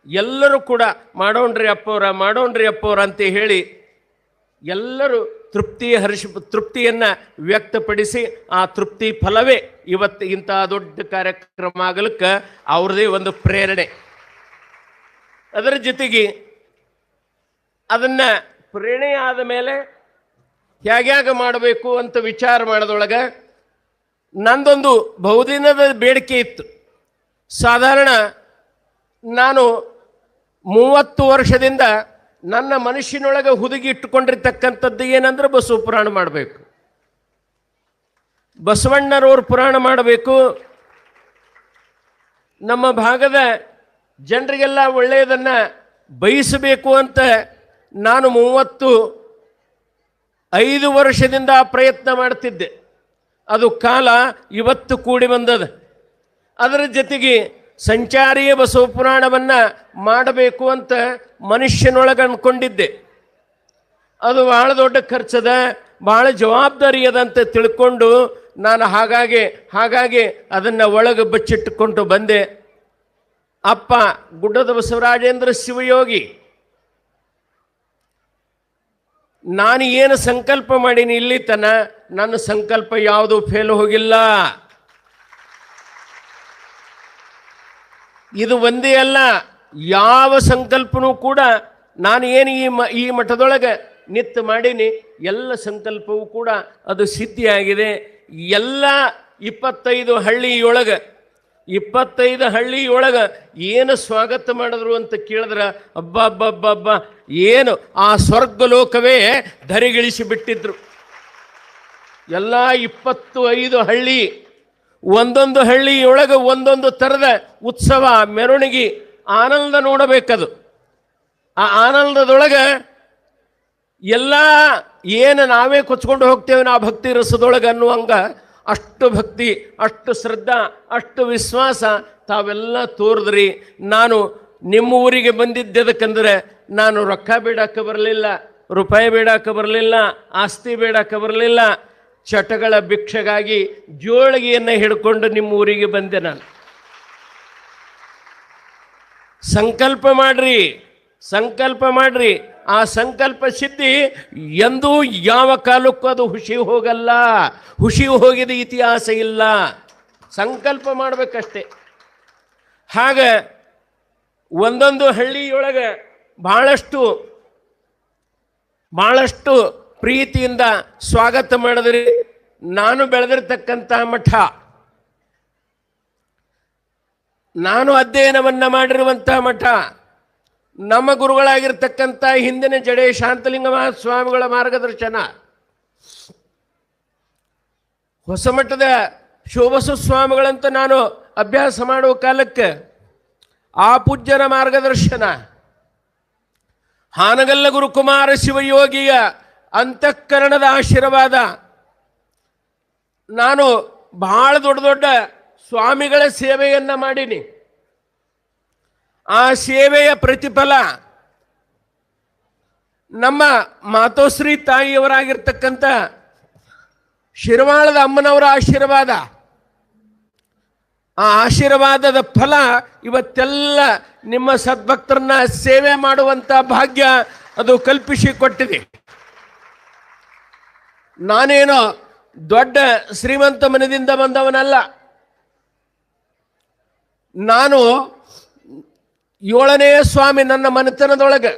ಎಲ್ಲರೂ ಕೂಡ ಮಾಡೋಣ್ರಿ ಅಪ್ಪವ್ರ ಅಂತ ಹೇಳಿ ಎಲ್ಲರೂ ತೃಪ್ತಿಯನ್ನು ವ್ಯಕ್ತಪಡಿಸಿ ಆ ತೃಪ್ತಿ ಫಲವೇ ಇವತ್ತು ಇಂಥ ದೊಡ್ಡ ಕಾರ್ಯಕ್ರಮ ಆಗಲಿಕ್ಕೆ ಅವ್ರದೇ ಒಂದು ಪ್ರೇರಣೆ. ಅದರ ಜೊತೆಗೆ ಅದನ್ನು ಪ್ರೇರಣೆ ಆದ ಮೇಲೆ ಹೇಗ್ಯಾಗ ಮಾಡಬೇಕು ಅಂತ ವಿಚಾರ ಮಾಡೋದ್ರೊಳಗೆ ನಂದೊಂದು ಬಹುದಿನದ ಬೇಡಿಕೆ ಇತ್ತು. ಸಾಧಾರಣ ನಾನು 30 ವರ್ಷದಿಂದ ನನ್ನ ಮನುಷ್ಯನೊಳಗೆ ಹುದುಗಿ ಇಟ್ಟುಕೊಂಡಿರ್ತಕ್ಕಂಥದ್ದು ಏನಂದ್ರೆ ಬಸವ ಪುರಾಣ ಮಾಡಬೇಕು, ಬಸವಣ್ಣರವ್ರ ಪುರಾಣ ಮಾಡಬೇಕು, ನಮ್ಮ ಭಾಗದ ಜನರಿಗೆಲ್ಲ ಒಳ್ಳೆಯದನ್ನು ಬಯಸಬೇಕು ಅಂತ ನಾನು 35 ವರ್ಷದಿಂದ ಪ್ರಯತ್ನ ಮಾಡ್ತಿದ್ದೆ. ಅದು ಕಾಲ ಇವತ್ತು ಕೂಡಿ ಬಂದದ. ಅದರ ಜೊತೆಗೆ ಸಂಚಾರಿಯ ಬಸವ ಪುರಾಣವನ್ನು ಮಾಡಬೇಕು ಅಂತ ಮನುಷ್ಯನೊಳಗೆ ಅಂದ್ಕೊಂಡಿದ್ದೆ. ಅದು ಭಾಳ ದೊಡ್ಡ ಖರ್ಚದ, ಭಾಳ ಜವಾಬ್ದಾರಿ ಅದಂತ ತಿಳ್ಕೊಂಡು ನಾನು ಹಾಗಾಗಿ ಅದನ್ನು ಒಳಗೆ ಬಚ್ಚಿಟ್ಟುಕೊಂಡು ಬಂದೆ. ಅಪ್ಪ ಗುಡ್ಡದ ಬಸವರಾಜೇಂದ್ರ ಶಿವಯೋಗಿ ನಾನು ಏನು ಸಂಕಲ್ಪ ಮಾಡೀನಿ ಇಲ್ಲಿ ತನ ನನ್ನ ಸಂಕಲ್ಪ ಯಾವುದು ಫೇಲ್ ಹೋಗಿಲ್ಲ. ಇದು ಒಂದೇ ಅಲ್ಲ, ಯಾವ ಸಂಕಲ್ಪನೂ ಕೂಡ ನಾನು ಏನು ಈ ಮಠದೊಳಗೆ ನಿತ್ಯ ಮಾಡೀನಿ ಎಲ್ಲ ಸಂಕಲ್ಪವೂ ಕೂಡ ಅದು ಸಿದ್ಧಿಯಾಗಿದೆ. ಎಲ್ಲ 25 ಹಳ್ಳಿಯೊಳಗೆ ಏನು ಸ್ವಾಗತ ಮಾಡಿದ್ರು ಅಂತ ಕೇಳಿದ್ರೆ ಅಬ್ಬ ಏನು ಆ ಸ್ವರ್ಗ ಲೋಕವೇ ಧರಿಗಿಳಿಸಿ ಬಿಟ್ಟಿದ್ರು. ಎಲ್ಲ 25 ಹಳ್ಳಿ, ಒಂದೊಂದು ಹಳ್ಳಿಯೊಳಗೆ ಒಂದೊಂದು ಥರದ ಉತ್ಸವ, ಮೆರವಣಿಗೆ, ಆನಂದ ನೋಡಬೇಕದು. ಆ ಆನಂದದೊಳಗೆ ಎಲ್ಲ ಏನು ನಾವೇ ಕೊಚ್ಕೊಂಡು ಹೋಗ್ತೇವೆ ನಾ ಭಕ್ತಿ ರಸದೊಳಗೆ ಅನ್ನುವಂಗ ಅಷ್ಟು ಭಕ್ತಿ, ಅಷ್ಟು ಶ್ರದ್ಧಾ, ಅಷ್ಟು ವಿಶ್ವಾಸ ತಾವೆಲ್ಲ ತೋರಿದ್ರಿ. ನಾನು ನಿಮ್ಮ ಊರಿಗೆ ಬಂದಿದ್ದದಕ್ಕಂದ್ರೆ ನಾನು ರೊಕ್ಕ ಬೇಡಕ್ಕೆ ಬರಲಿಲ್ಲ, ರೂಪಾಯಿ ಬೇಡಕ್ಕೆ ಬರಲಿಲ್ಲ, ಆಸ್ತಿ ಬೇಡಕ್ಕೆ ಬರಲಿಲ್ಲ. ಚಟಗಳ ಭಿಕ್ಷೆಗಾಗಿ ಜೋಳಿಗೆಯನ್ನು ಹಿಡ್ಕೊಂಡು ನಿಮ್ಮ ಊರಿಗೆ ಬಂದೆ ನಾನು. ಸಂಕಲ್ಪ ಮಾಡ್ರಿ. ಆ ಸಂಕಲ್ಪ ಸಿದ್ಧಿ ಎಂದೂ ಯಾವ ಕಾಲಕ್ಕೂ ಅದು ಹುಸಿ ಹೋಗಲ್ಲ. ಹುಸಿ ಹೋಗಿದ ಇತಿಹಾಸ ಇಲ್ಲ. ಸಂಕಲ್ಪ ಮಾಡಬೇಕಷ್ಟೆ. ಹಾಗೆ ಒಂದೊಂದು ಹಳ್ಳಿಯೊಳಗೆ ಭಾಳಷ್ಟು ಪ್ರೀತಿಯಿಂದ ಸ್ವಾಗತ ಮಾಡಿದ್ರಿ. ನಾನು ಬೆಳೆದಿರ್ತಕ್ಕಂಥ ಮಠ, ನಾನು ಅಧ್ಯಯನವನ್ನು ಮಾಡಿರುವಂಥ ಮಠ, ನಮ್ಮ ಗುರುಗಳಾಗಿರ್ತಕ್ಕಂಥ ಹಿಂದಿನ ಜಡೆ ಶಾಂತಲಿಂಗ ಮಹಾಸ್ವಾಮಿಗಳ ಮಾರ್ಗದರ್ಶನ, ಹೊಸಮಠದ ಶಿವಬಸವ ಸ್ವಾಮಿಗಳಂತ ನಾನು ಅಭ್ಯಾಸ ಮಾಡುವ ಕಾಲಕ್ಕೆ ಆ ಪೂಜ್ಯರ ಮಾರ್ಗದರ್ಶನ, ಹಾನಗಲ್ಲ ಗುರುಕುಮಾರ ಶಿವಯೋಗಿಯ ಅಂತಃಕರಣದ ಆಶೀರ್ವಾದ. ನಾನು ಬಹಳ ದೊಡ್ಡ ಸ್ವಾಮಿಗಳ ಸೇವೆಯನ್ನು ಮಾಡೀನಿ. ಆ ಸೇವೆಯ ಪ್ರತಿಫಲ ನಮ್ಮ ಮಾತೋಶ್ರೀ ತಾಯಿಯವರಾಗಿರ್ತಕ್ಕಂಥ ಶಿರವಾಳದ ಅಮ್ಮನವರ ಆಶೀರ್ವಾದ. ಆ ಆಶೀರ್ವಾದದ ಫಲ ಇವತ್ತೆಲ್ಲ ನಿಮ್ಮ ಸದ್ಭಕ್ತರನ್ನ ಸೇವೆ ಮಾಡುವಂಥ ಭಾಗ್ಯ ಅದು ಕಲ್ಪಿಸಿಕೊಟ್ಟಿದೆ. ನಾನೇನೋ ದೊಡ್ಡ ಶ್ರೀಮಂತ ಮನೆಯಿಂದ ಬಂದವನಲ್ಲ. ನಾನು 7ನೇ ಸ್ವಾಮಿ ನನ್ನ ಮನೆತನದೊಳಗೆ.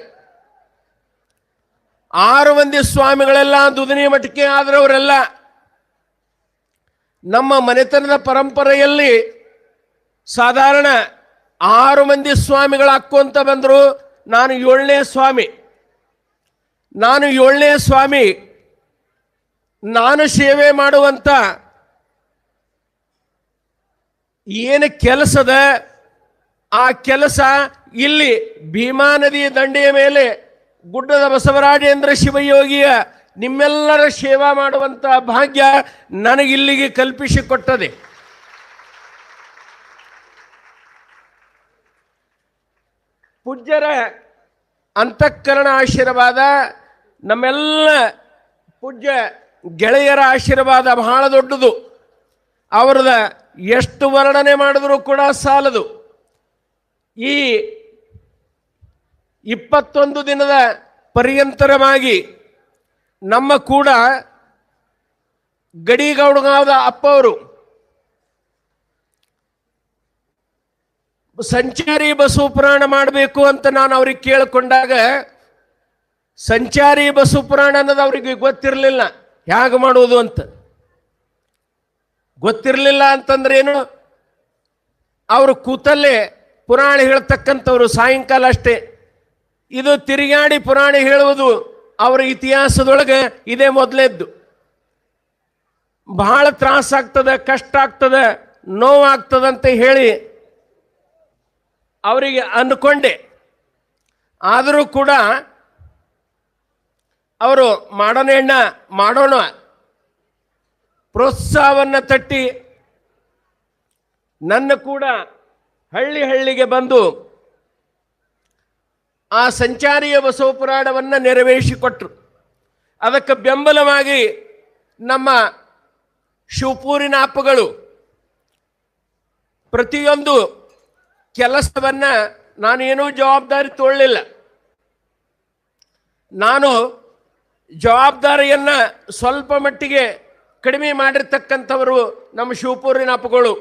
6 ಮಂದಿ ಸ್ವಾಮಿಗಳೆಲ್ಲ ದುದನಿ ಮಠಕ್ಕೆ ಆದರವರೆಲ್ಲ. ನಮ್ಮ ಮನೆತನದ ಪರಂಪರೆಯಲ್ಲಿ ಸಾಧಾರಣ 6 ಮಂದಿ ಸ್ವಾಮಿಗಳು ಹಾಕ್ಕೊಂತ ಬಂದರು. ನಾನು 7ನೇ ಸ್ವಾಮಿ. ನಾನು ಸೇವೆ ಮಾಡುವಂಥ ಏನು ಕೆಲಸದ ಆ ಕೆಲಸ ಇಲ್ಲಿ ಭೀಮಾ ನದಿಯ ದಂಡೆಯ ಮೇಲೆ ಗುಡ್ಡದ ಬಸವರಾಜೇಂದ್ರ ಶಿವಯೋಗಿಯ ನಿಮ್ಮೆಲ್ಲರ ಸೇವಾ ಮಾಡುವಂಥ ಭಾಗ್ಯ ನನಗಿಲ್ಲಿಗೆ ಕಲ್ಪಿಸಿಕೊಟ್ಟದೆ. ಪೂಜ್ಯರ ಅಂತಃಕರಣ ಆಶೀರ್ವಾದ, ನಮ್ಮೆಲ್ಲ ಪೂಜ್ಯ ಗೆಳೆಯರ ಆಶೀರ್ವಾದ ಬಹಳ ದೊಡ್ಡದು. ಅವ್ರದ ಎಷ್ಟು ವರ್ಣನೆ ಮಾಡಿದರೂ ಕೂಡ ಸಾಲದು. ಈ 21 ದಿನದ ಪರ್ಯಂತರವಾಗಿ ನಮ್ಮ ಕೂಡ ಗಡಿಗೌಡಗಾವದ ಅಪ್ಪವರು ಸಂಚಾರಿ ಬಸವ ಪುರಾಣ ಮಾಡಬೇಕು ಅಂತ ನಾನು ಅವ್ರಿಗೆ ಕೇಳಿಕೊಂಡಾಗ ಸಂಚಾರಿ ಬಸವ ಪುರಾಣ ಅನ್ನೋದು ಅವ್ರಿಗೆ ಗೊತ್ತಿರಲಿಲ್ಲ ಹೇಗೆ ಮಾಡುವುದು ಅಂತ. ಗೊತ್ತಿರಲಿಲ್ಲ ಅಂತಂದ್ರೆ ಏನು, ಅವರು ಕೂತಲ್ಲೇ ಪುರಾಣ ಹೇಳ್ತಕ್ಕಂಥವ್ರು ಸಾಯಂಕಾಲ ಅಷ್ಟೇ. ಇದು ತಿರುಗಾಡಿ ಪುರಾಣ ಹೇಳುವುದು ಅವರ ಇತಿಹಾಸದೊಳಗೆ ಇದೇ ಮೊದಲೇದ್ದು. ಬಹಳ ತ್ರಾಸಾಗ್ತದೆ, ಕಷ್ಟ ಆಗ್ತದೆ, ನೋವಾಗ್ತದಂತ ಹೇಳಿ ಅವರಿಗೆ ಅಂದ್ಕೊಂಡೆ. ಆದರೂ ಕೂಡ ಅವರು ಮಾಡೋಣ ಪ್ರೋತ್ಸಾಹವನ್ನು ತಟ್ಟಿ ನನ್ನ ಕೂಡ ಹಳ್ಳಿಗೆ ಬಂದು ಆ ಸಂಚಾರಿಯ ಬಸವ ಪುರಾಣವನ್ನು ನೆರವೇರಿಸಿಕೊಟ್ರು. ಅದಕ್ಕೆ ಬೆಂಬಲವಾಗಿ ನಮ್ಮ ಶಿವಪೂರಿನ ಅಪ್ಪಗಳು ಪ್ರತಿಯೊಂದು ಕೆಲಸವನ್ನು ನಾನೇನೂ ಜವಾಬ್ದಾರಿ ತೊಗೊಳ್ಳಿಲ್ಲ. ನಾನು ಜವಾಬ್ದಾರಿಯನ್ನು ಸ್ವಲ್ಪ ಮಟ್ಟಿಗೆ ಕಡಿಮೆ ಮಾಡಿರ್ತಕ್ಕಂಥವರು ನಮ್ಮ ಶಿವಪೂರಿನ ಅಪ್ಪಗಳು,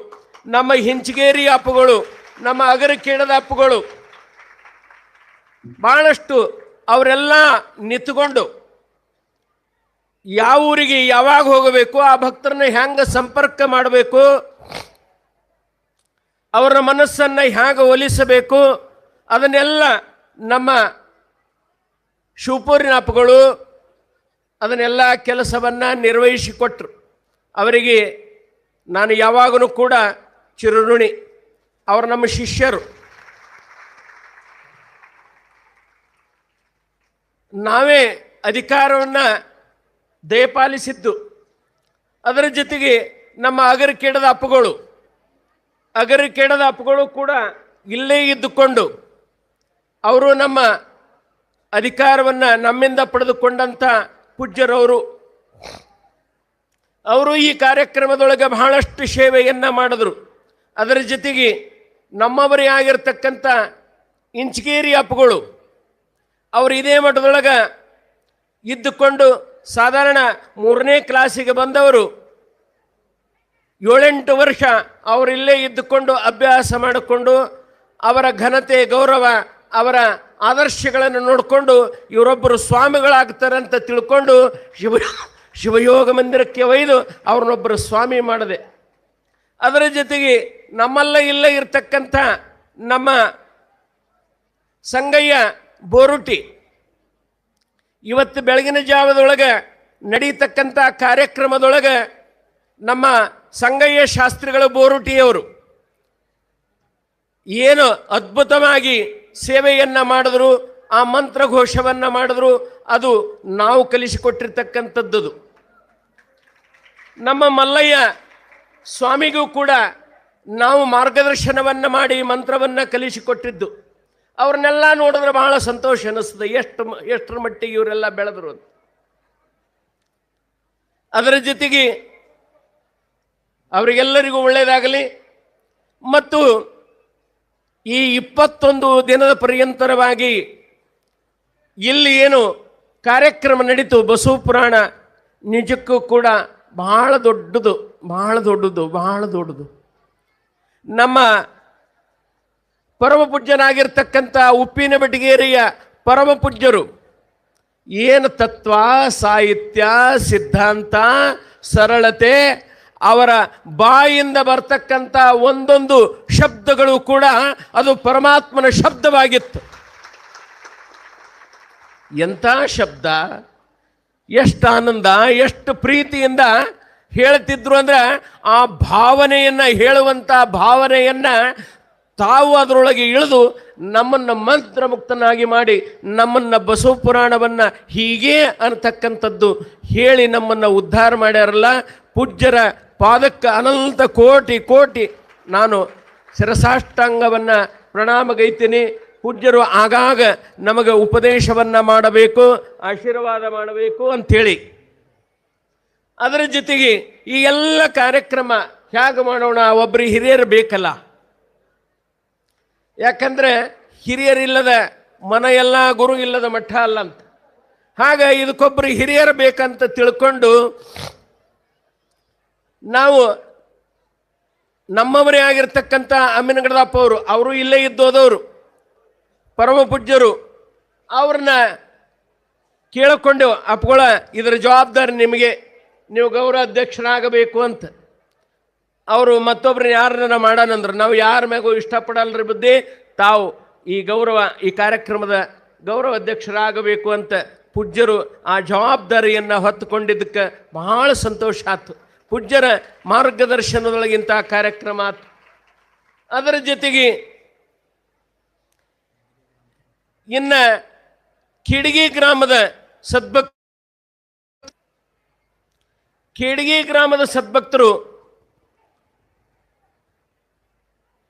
ನಮ್ಮ ಹಿಂಚಗೇರಿ ಅಪ್ಪಗಳು, ನಮ್ಮ ಅಗರಕೇಡದ ಅಪ್ಪಗಳು. ಬಹಳಷ್ಟು ಅವರೆಲ್ಲ ನಿಂತುಕೊಂಡು ಯಾವ ಊರಿಗೆ ಯಾವಾಗ ಹೋಗಬೇಕು, ಆ ಭಕ್ತರನ್ನ ಹೆಂಗೆ ಸಂಪರ್ಕ ಮಾಡಬೇಕು, ಅವರ ಮನಸ್ಸನ್ನು ಹೇಗೆ ಒಲಿಸಬೇಕು, ಅದನ್ನೆಲ್ಲ ನಮ್ಮ ಶಿವಪೂರಿನ ಅಪ್ಪಗಳು ಅದನ್ನೆಲ್ಲ ಕೆಲಸವನ್ನು ನಿರ್ವಹಿಸಿಕೊಟ್ರು. ಅವರಿಗೆ ನಾನು ಯಾವಾಗಲೂ ಕೂಡ ಚಿರಋಣಿ. ಅವರು ನಮ್ಮ ಶಿಷ್ಯರು. ನಾವೇ ಅಧಿಕಾರವನ್ನು ದಯಪಾಲಿಸಿದ್ದು. ಅದರ ಜೊತೆಗೆ ನಮ್ಮ ಅಗರಕೇಡದ ಅಪ್ಪಗಳು ಕೂಡ ಇಲ್ಲೇ ಇದ್ದುಕೊಂಡು ಅವರು ನಮ್ಮ ಅಧಿಕಾರವನ್ನು ನಮ್ಮಿಂದ ಪಡೆದುಕೊಂಡಂಥ ಪೂಜ್ಯರವರು. ಅವರು ಈ ಕಾರ್ಯಕ್ರಮದೊಳಗೆ ಬಹಳಷ್ಟು ಸೇವೆಯನ್ನು ಮಾಡಿದ್ರು. ಅದರ ಜೊತೆಗೆ ನಮ್ಮವರೇ ಆಗಿರ್ತಕ್ಕಂಥ ಇಂಚಗೇರಿ ಅಪ್ಪಗಳು ಅವರು ಇದೇ ಮಠದೊಳಗೆ ಇದ್ದುಕೊಂಡು ಸಾಧಾರಣ 3ನೇ ಕ್ಲಾಸಿಗೆ ಬಂದವರು 7-8 ವರ್ಷ ಅವರಿಲ್ಲೇ ಇದ್ದುಕೊಂಡು ಅಭ್ಯಾಸ ಮಾಡಿಕೊಂಡು ಅವರ ಘನತೆ, ಗೌರವ, ಅವರ ಆದರ್ಶಗಳನ್ನು ನೋಡಿಕೊಂಡು ಇವರೊಬ್ಬರು ಸ್ವಾಮಿಗಳಾಗ್ತಾರೆ ಅಂತ ತಿಳ್ಕೊಂಡು ಶಿವಯೋಗ ಮಂದಿರಕ್ಕೆ ಒಯ್ದು ಅವ್ರನ್ನೊಬ್ಬರು ಸ್ವಾಮಿ ಮಾಡಿದೆ. ಅದರ ಜೊತೆಗೆ ನಮ್ಮಲ್ಲ ಇಲ್ಲೇ ಇರ್ತಕ್ಕಂಥ ನಮ್ಮ ಸಂಗಯ್ಯ ಬೋರುಟಿ ಇವತ್ತು ಬೆಳಗಿನ ಜಾವದೊಳಗೆ ನಡೀತಕ್ಕಂಥ ಕಾರ್ಯಕ್ರಮದೊಳಗೆ ನಮ್ಮ ಸಂಗಯ್ಯ ಶಾಸ್ತ್ರಿಗಳು ಬೋರುಟಿಯವರು ಏನು ಅದ್ಭುತವಾಗಿ ಸೇವೆಯನ್ನು ಮಾಡಿದ್ರು, ಆ ಮಂತ್ರಘೋಷವನ್ನು ಮಾಡಿದ್ರು. ಅದು ನಾವು ಕಲಿಸಿಕೊಟ್ಟಿರ್ತಕ್ಕಂಥದ್ದು. ನಮ್ಮ ಮಲ್ಲಯ್ಯ ಸ್ವಾಮಿಗೂ ಕೂಡ ನಾವು ಮಾರ್ಗದರ್ಶನವನ್ನು ಮಾಡಿ ಮಂತ್ರವನ್ನು ಕಲಿಸಿಕೊಟ್ಟಿದ್ದು. ಅವ್ರನ್ನೆಲ್ಲ ನೋಡಿದ್ರೆ ಬಹಳ ಸಂತೋಷ ಅನ್ನಿಸ್ತದೆ, ಎಷ್ಟರ ಮಟ್ಟಿಗೆ ಇವರೆಲ್ಲ ಬೆಳೆದ್ರು ಅಂತ. ಅದರ ಜೊತೆಗೆ ಅವರಿಗೆಲ್ಲರಿಗೂ ಒಳ್ಳೆಯದಾಗಲಿ. ಮತ್ತು ಈ 21 ದಿನದ ಪರ್ಯಂತರವಾಗಿ ಇಲ್ಲಿ ಏನು ಕಾರ್ಯಕ್ರಮ ನಡೀತು ಬಸವ ಪುರಾಣ ನಿಜಕ್ಕೂ ಕೂಡ ಬಹಳ ದೊಡ್ಡದು. ನಮ್ಮ ಪರಮ ಪೂಜ್ಯನಾಗಿರ್ತಕ್ಕಂಥ ಉಪ್ಪಿನ ಬೆಟಗೇರಿಯ ಪರಮ ಪೂಜ್ಯರು ಏನು ತತ್ವ, ಸಾಹಿತ್ಯ, ಸಿದ್ಧಾಂತ, ಸರಳತೆ, ಅವರ ಬಾಯಿಂದ ಬರ್ತಕ್ಕಂಥ ಒಂದೊಂದು ಶಬ್ದಗಳು ಕೂಡ ಅದು ಪರಮಾತ್ಮನ ಶಬ್ದವಾಗಿತ್ತು. ಎಂಥ ಶಬ್ದ, ಎಷ್ಟು ಆನಂದ, ಎಷ್ಟು ಪ್ರೀತಿಯಿಂದ ಹೇಳ್ತಿದ್ರು ಅಂದ್ರೆ ಆ ಭಾವನೆಯನ್ನು ಹೇಳುವಂಥ ಭಾವನೆಯನ್ನು ತಾವು ಅದರೊಳಗೆ ಇಳಿದು ನಮ್ಮನ್ನು ಮಂತ್ರಮುಕ್ತನಾಗಿ ಮಾಡಿ ನಮ್ಮನ್ನು ಬಸವ ಪುರಾಣವನ್ನು ಹೀಗೆ ಅನ್ನತಕ್ಕಂಥದ್ದು ಹೇಳಿ ನಮ್ಮನ್ನು ಉದ್ಧಾರ ಮಾಡ್ಯಾರಲ್ಲ. ಪೂಜ್ಯರ ಪಾದಕ್ಕೆ ಅನಂತ ಕೋಟಿ ನಾನು ಶಿರಸಾಷ್ಟಾಂಗವನ್ನು ಪ್ರಣಾಮಗೈತೀನಿ. ಪೂಜ್ಯರು ಆಗಾಗ ನಮಗೆ ಉಪದೇಶವನ್ನು ಮಾಡಬೇಕು, ಆಶೀರ್ವಾದ ಮಾಡಬೇಕು ಅಂಥೇಳಿ. ಅದರ ಜೊತೆಗೆ ಈ ಎಲ್ಲ ಕಾರ್ಯಕ್ರಮ ಹೇಗೆ ಮಾಡೋಣ, ಒಬ್ಬರು ಹಿರಿಯರು ಬೇಕಲ್ಲ. ಯಾಕಂದರೆ ಹಿರಿಯರಿಲ್ಲದ ಮನ ಎಲ್ಲ ಗುರು ಇಲ್ಲದ ಮಠ ಅಲ್ಲ ಅಂತ. ಹಾಗ ಇದಕ್ಕೊಬ್ಬರು ಹಿರಿಯರು ಬೇಕಂತ ತಿಳ್ಕೊಂಡು ನಾವು ನಮ್ಮವರೇ ಆಗಿರ್ತಕ್ಕಂಥ ಅಮ್ಮಿನಗಡದಪ್ಪ ಅವರು ಇಲ್ಲೇ ಇದ್ದೋದವರು, ಪರಮ ಪೂಜ್ಯರು. ಅವ್ರನ್ನ ಕೇಳಿಕೊಂಡೆವು, ಅಪ್ಪಗಳ ಇದರ ಜವಾಬ್ದಾರಿ ನಿಮಗೆ, ನೀವು ಗೌರವ ಅಧ್ಯಕ್ಷರಾಗಬೇಕು ಅಂತ. ಅವರು ಮತ್ತೊಬ್ಬರನ್ನ ಯಾರನ್ನ ಮಾಡೋಣಂದ್ರೆ ನಾವು ಯಾರ ಮ್ಯಾಗೂ ಇಷ್ಟಪಡಲ್ರಿ ಬುದ್ಧಿ, ತಾವು ಈ ಕಾರ್ಯಕ್ರಮದ ಗೌರವ ಅಧ್ಯಕ್ಷರಾಗಬೇಕು ಅಂತ ಪೂಜ್ಯರು ಆ ಜವಾಬ್ದಾರಿಯನ್ನು ಹೊತ್ತುಕೊಂಡಿದ್ದಕ್ಕೆ ಬಹಳ ಸಂತೋಷ ಆಯ್ತು. ಪೂಜ್ಯರ ಮಾರ್ಗದರ್ಶನದೊಳಗಿಂತ ಕಾರ್ಯಕ್ರಮ ಆಯ್ತು. ಅದರ ಜೊತೆಗೆ ಇನ್ನು ಖೇಡಗಿ ಗ್ರಾಮದ ಸದ್ಭಕ್ತರು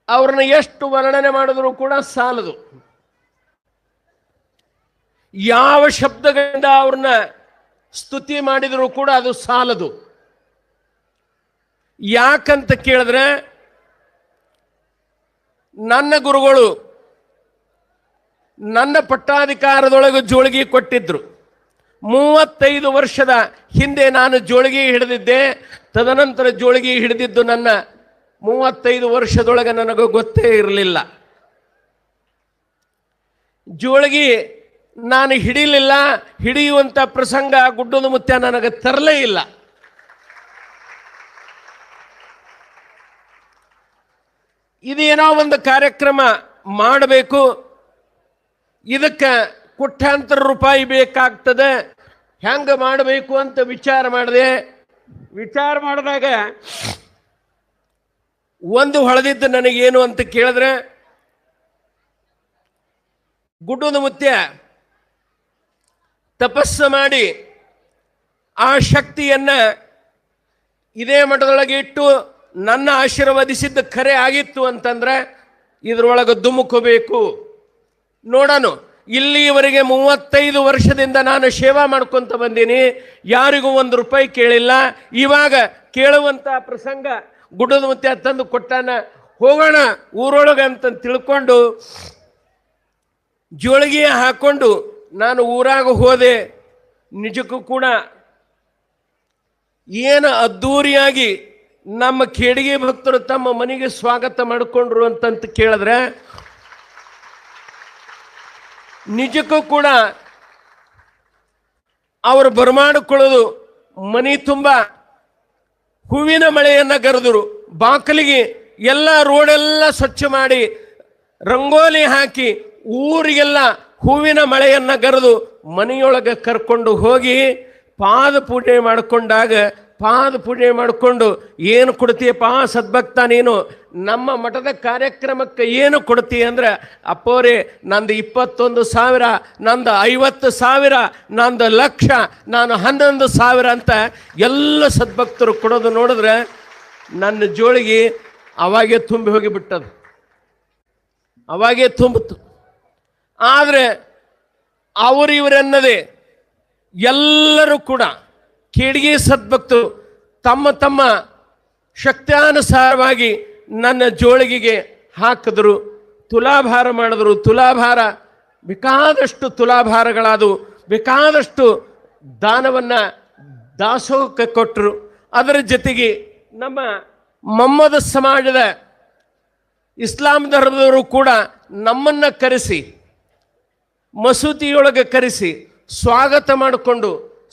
ಅವ್ರನ್ನ ಎಷ್ಟು ವರ್ಣನೆ ಮಾಡಿದ್ರು ಕೂಡ ಸಾಲದು. ಯಾವ ಶಬ್ದಗಳಿಂದ ಅವ್ರನ್ನ ಸ್ತುತಿ ಮಾಡಿದರೂ ಕೂಡ ಅದು ಸಾಲದು. ಯಾಕಂತ ಕೇಳಿದ್ರೆ, ನನ್ನ ಗುರುಗಳು ನನ್ನ ಪಟ್ಟಾಧಿಕಾರದೊಳಗೆ ಜೋಳಿಗೆ ಕೊಟ್ಟಿದ್ರು. 35 ವರ್ಷದ ಹಿಂದೆ ನಾನು ಜೋಳಿಗೆ ಹಿಡಿದಿದ್ದೆ. ತದನಂತರ ಜೋಳಿಗೆ ಹಿಡಿದಿದ್ದು ನನ್ನ 35 ವರ್ಷದೊಳಗೆ ನನಗೆ ಗೊತ್ತೇ ಇರಲಿಲ್ಲ. ಜೋಳಿಗೆ ನಾನು ಹಿಡಿಲಿಲ್ಲ, ಹಿಡಿಯುವಂಥ ಪ್ರಸಂಗ ಗುಡ್ಡದ ಮುತ್ಯ ನನಗೆ ತರಲೇ ಇಲ್ಲ. ಇದೇನೋ ಒಂದು ಕಾರ್ಯಕ್ರಮ ಮಾಡಬೇಕು, ಇದಕ್ಕೆ ಕೋಟ್ಯಾಂತರ ರೂಪಾಯಿ ಬೇಕಾಗ್ತದೆ, ಹೆಂಗೆ ಮಾಡಬೇಕು ಅಂತ ವಿಚಾರ ಮಾಡಿದಾಗ ಒಂದು ಹೊಳೆದಿದ್ದು ನನಗೇನು ಅಂತ ಕೇಳಿದ್ರೆ, ಗುಡ್ಡದ ಮುತ್ಯ ತಪಸ್ಸು ಮಾಡಿ ಆ ಶಕ್ತಿಯನ್ನ ಇದೇ ಮಠದೊಳಗೆ ಇಟ್ಟು ನನ್ನ ಆಶೀರ್ವದಿಸಿದ್ದು ಖರೆ ಆಗಿತ್ತು ಅಂತಂದ್ರೆ ಇದ್ರೊಳಗೆ ಧುಮುಕಬೇಕು. ನೋಡೋಣ, ಇಲ್ಲಿವರೆಗೆ 35 ವರ್ಷದಿಂದ ನಾನು ಸೇವಾ ಮಾಡ್ಕೊಂತ ಬಂದೀನಿ, ಯಾರಿಗೂ 1 ರೂಪಾಯಿ ಕೇಳಿಲ್ಲ. ಇವಾಗ ಕೇಳುವಂಥ ಪ್ರಸಂಗ ಗುಡ್ಡದ ಮುತ್ಯ ತಂದು ಕೊಟ್ಟಾನ, ಹೋಗೋಣ ಊರೊಳಗೆ ಅಂತ ತಿಳ್ಕೊಂಡು ಜೋಳಿಗೆ ಹಾಕೊಂಡು ನಾನು ಊರಾಗ ಹೋದೆ. ನಿಜಕ್ಕೂ ಕೂಡ ಏನು ಅದ್ಧೂರಿಯಾಗಿ ನಮ್ಮ ಖೇಡಗಿ ಭಕ್ತರು ತಮ್ಮ ಮನೆಗೆ ಸ್ವಾಗತ ಮಾಡಿಕೊಂಡ್ರು ಅಂತಂತ ಕೇಳಿದ್ರೆ, ನಿಜಕ್ಕೂ ಕೂಡ ಅವರು ಬರಮಾಡಿಕೊಳ್ಳೋದು ಮನೆ ತುಂಬ ಹೂವಿನ ಮಳೆಯನ್ನು ಗರೆದರು. ಬಾಕಲಿಗೆ ಎಲ್ಲ ರೋಡೆಲ್ಲ ಸ್ವಚ್ಛ ಮಾಡಿ ರಂಗೋಲಿ ಹಾಕಿ ಊರಿಗೆಲ್ಲ ಹೂವಿನ ಮಳೆಯನ್ನು ಗರೆದು ಮನೆಯೊಳಗೆ ಕರ್ಕೊಂಡು ಹೋಗಿ ಪಾದ ಪೂಜೆ ಮಾಡಿಕೊಂಡು ಏನು ಕೊಡ್ತೀಯಪ್ಪ ಸದ್ಭಕ್ತ ನೀನು, ನಮ್ಮ ಮಠದ ಕಾರ್ಯಕ್ರಮಕ್ಕೆ ಏನು ಕೊಡ್ತೀಯ ಅಂದ್ರೆ, ಅಪ್ಪೋರೆ ನಂದು 21,000, ನಂದು 50,000, ನಂದು 1,00,000, ನಾನು 11,000 ಅಂತ ಎಲ್ಲ ಸದ್ಭಕ್ತರು ಕೊಡೋದು ನೋಡಿದ್ರೆ ನನ್ನ ಜೋಳಿಗೆ ಅವಾಗೇ ತುಂಬಿ ಹೋಗಿಬಿಟ್ಟದು, ಅವಾಗೇ ತುಂಬಿತು. ಆದರೆ ಇವರೆನ್ನದೇ ಎಲ್ಲರೂ ಕೂಡ ಖೇಡಗಿ ಸದ್ಭಕ್ತರು ತಮ್ಮ ತಮ್ಮ ಶಕ್ತ್ಯಾನುಸಾರವಾಗಿ ನನ್ನ ಜೋಳಿಗೆಗೆ ಹಾಕಿದ್ರು, ತುಲಾಭಾರ ಮಾಡಿದ್ರು. ಬೇಕಾದಷ್ಟು ತುಲಾಭಾರಗಳಾದವು, ಬೇಕಾದಷ್ಟು ದಾನವನ್ನು ದಾಸೋಹಕ್ಕೆ ಕೊಟ್ಟರು. ಅದರ ಜೊತೆಗೆ ನಮ್ಮ ಮೊಹಮ್ಮದ ಸಮಾಜದ ಇಸ್ಲಾಂ ಧರ್ಮದವರು ಕೂಡ ನಮ್ಮನ್ನು ಕರೆಸಿ ಮಸೂತಿಯೊಳಗೆ ಕರೆಸಿ ಸ್ವಾಗತ ಮಾಡಿಕೊಂಡು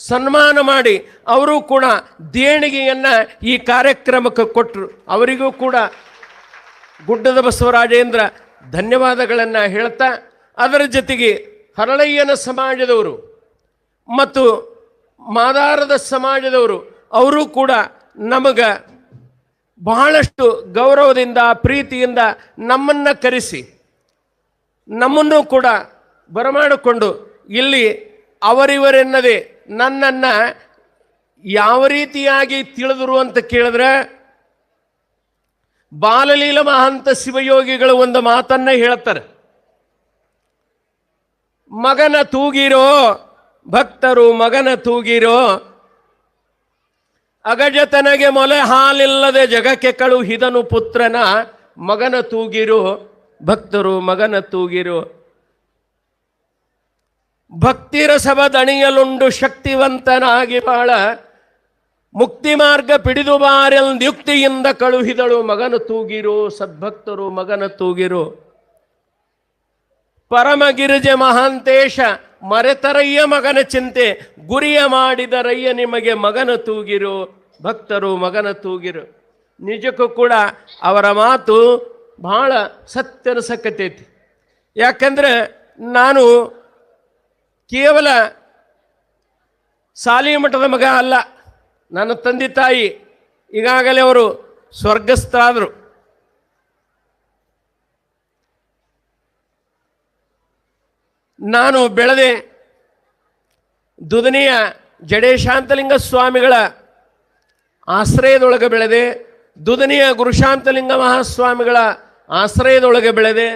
ಸನ್ಮಾನ ಮಾಡಿ ಅವರು ಕೂಡ ದೇಣಿಗೆಯನ್ನು ಈ ಕಾರ್ಯಕ್ರಮಕ್ಕೆ ಕೊಟ್ಟರು. ಅವರಿಗೂ ಕೂಡ ಗುಡ್ಡದ ಬಸವರಾಜೇಂದ್ರ ಧನ್ಯವಾದಗಳನ್ನು ಹೇಳ್ತಾ, ಅದರ ಜೊತೆಗೆ ಹರಳಯ್ಯನ ಸಮಾಜದವರು ಮತ್ತು ಮಾದಾರದ ಸಮಾಜದವರು ಅವರು ಕೂಡ ನಮಗೆ ಬಹಳಷ್ಟು ಗೌರವದಿಂದ ಪ್ರೀತಿಯಿಂದ ನಮ್ಮನ್ನು ಕರೆಸಿ ನಮ್ಮನ್ನು ಕೂಡ ಬರಮಾಡಿಕೊಂಡು ಇಲ್ಲಿ ಅವರಿವರೆನ್ನದೇ ನನ್ನನ್ನು ಯಾವ ರೀತಿಯಾಗಿ ತಿಳಿದರು ಅಂತ ಕೇಳಿದ್ರೆ, ಬಾಲಲೀಲ ಮಹಂತ ಶಿವಯೋಗಿಗಳು ಒಂದು ಮಾತನ್ನ ಹೇಳ್ತಾರೆ, ಮಗನ ತೂಗಿರೋ ಭಕ್ತರು ಮಗನ ತೂಗಿರೋ, ಅಗಜತನಗೆ ಮೊಲೆ ಹಾಲಿಲ್ಲದೆ ಜಗಕ್ಕೆ ಕಳುಹಿದನು ಪುತ್ರನ, ಮಗನ ತೂಗಿರೋ ಭಕ್ತರು ಮಗನ ತೂಗಿರೋ. ಭಕ್ತಿರಸವ ದಣಿಯಲುಂಡು ಶಕ್ತಿವಂತನಾಗಿ ಬಾಳ, ಮುಕ್ತಿ ಮಾರ್ಗ ಪಿಡಿದು ಬಾರೆಂದು ಯುಕ್ತಿಯಿಂದ ಕಳುಹಿದಳು ಮಗನ ತೂಗಿರು ಸದ್ಭಕ್ತರು ಮಗನ ತೂಗಿರು. ಪರಮಗಿರಿಜೆ ಮಹಾಂತೇಶ ಮರೆತರಯ್ಯ ಮಗನ ಚಿಂತೆ ಗುರಿಯ ಮಾಡಿದರಯ್ಯ ನಿಮಗೆ ಮಗನ ತೂಗಿರು ಭಕ್ತರು ಮಗನ ತೂಗಿರು. ನಿಜಕ್ಕೂ ಕೂಡ ಅವರ ಮಾತು ಬಹಳ ಸತ್ಯ ಅನಿಸಕತ್ತೈತಿ. ಯಾಕಂದ್ರೆ ನಾನು ಕೇವಲ ಸಾಲಿ ಮಠದ ಮಗ ಅಲ್ಲ. ನನ್ನ ತಂದೆ ತಾಯಿ ಈಗಾಗಲೇ ಅವರು ಸ್ವರ್ಗಸ್ಥರಾದರು. ನಾನು ಬೆಳೆದೆ ದುದನಿಯ ಜಡೇಶಾಂತಲಿಂಗ ಸ್ವಾಮಿಗಳ ಆಶ್ರಯದೊಳಗೆ ಬೆಳೆದೆ. ದುದನಿಯ ಗುರುಶಾಂತಲಿಂಗ ಮಹಾಸ್ವಾಮಿಗಳ ಆಶ್ರಯದೊಳಗೆ ಬೆಳೆದೆ.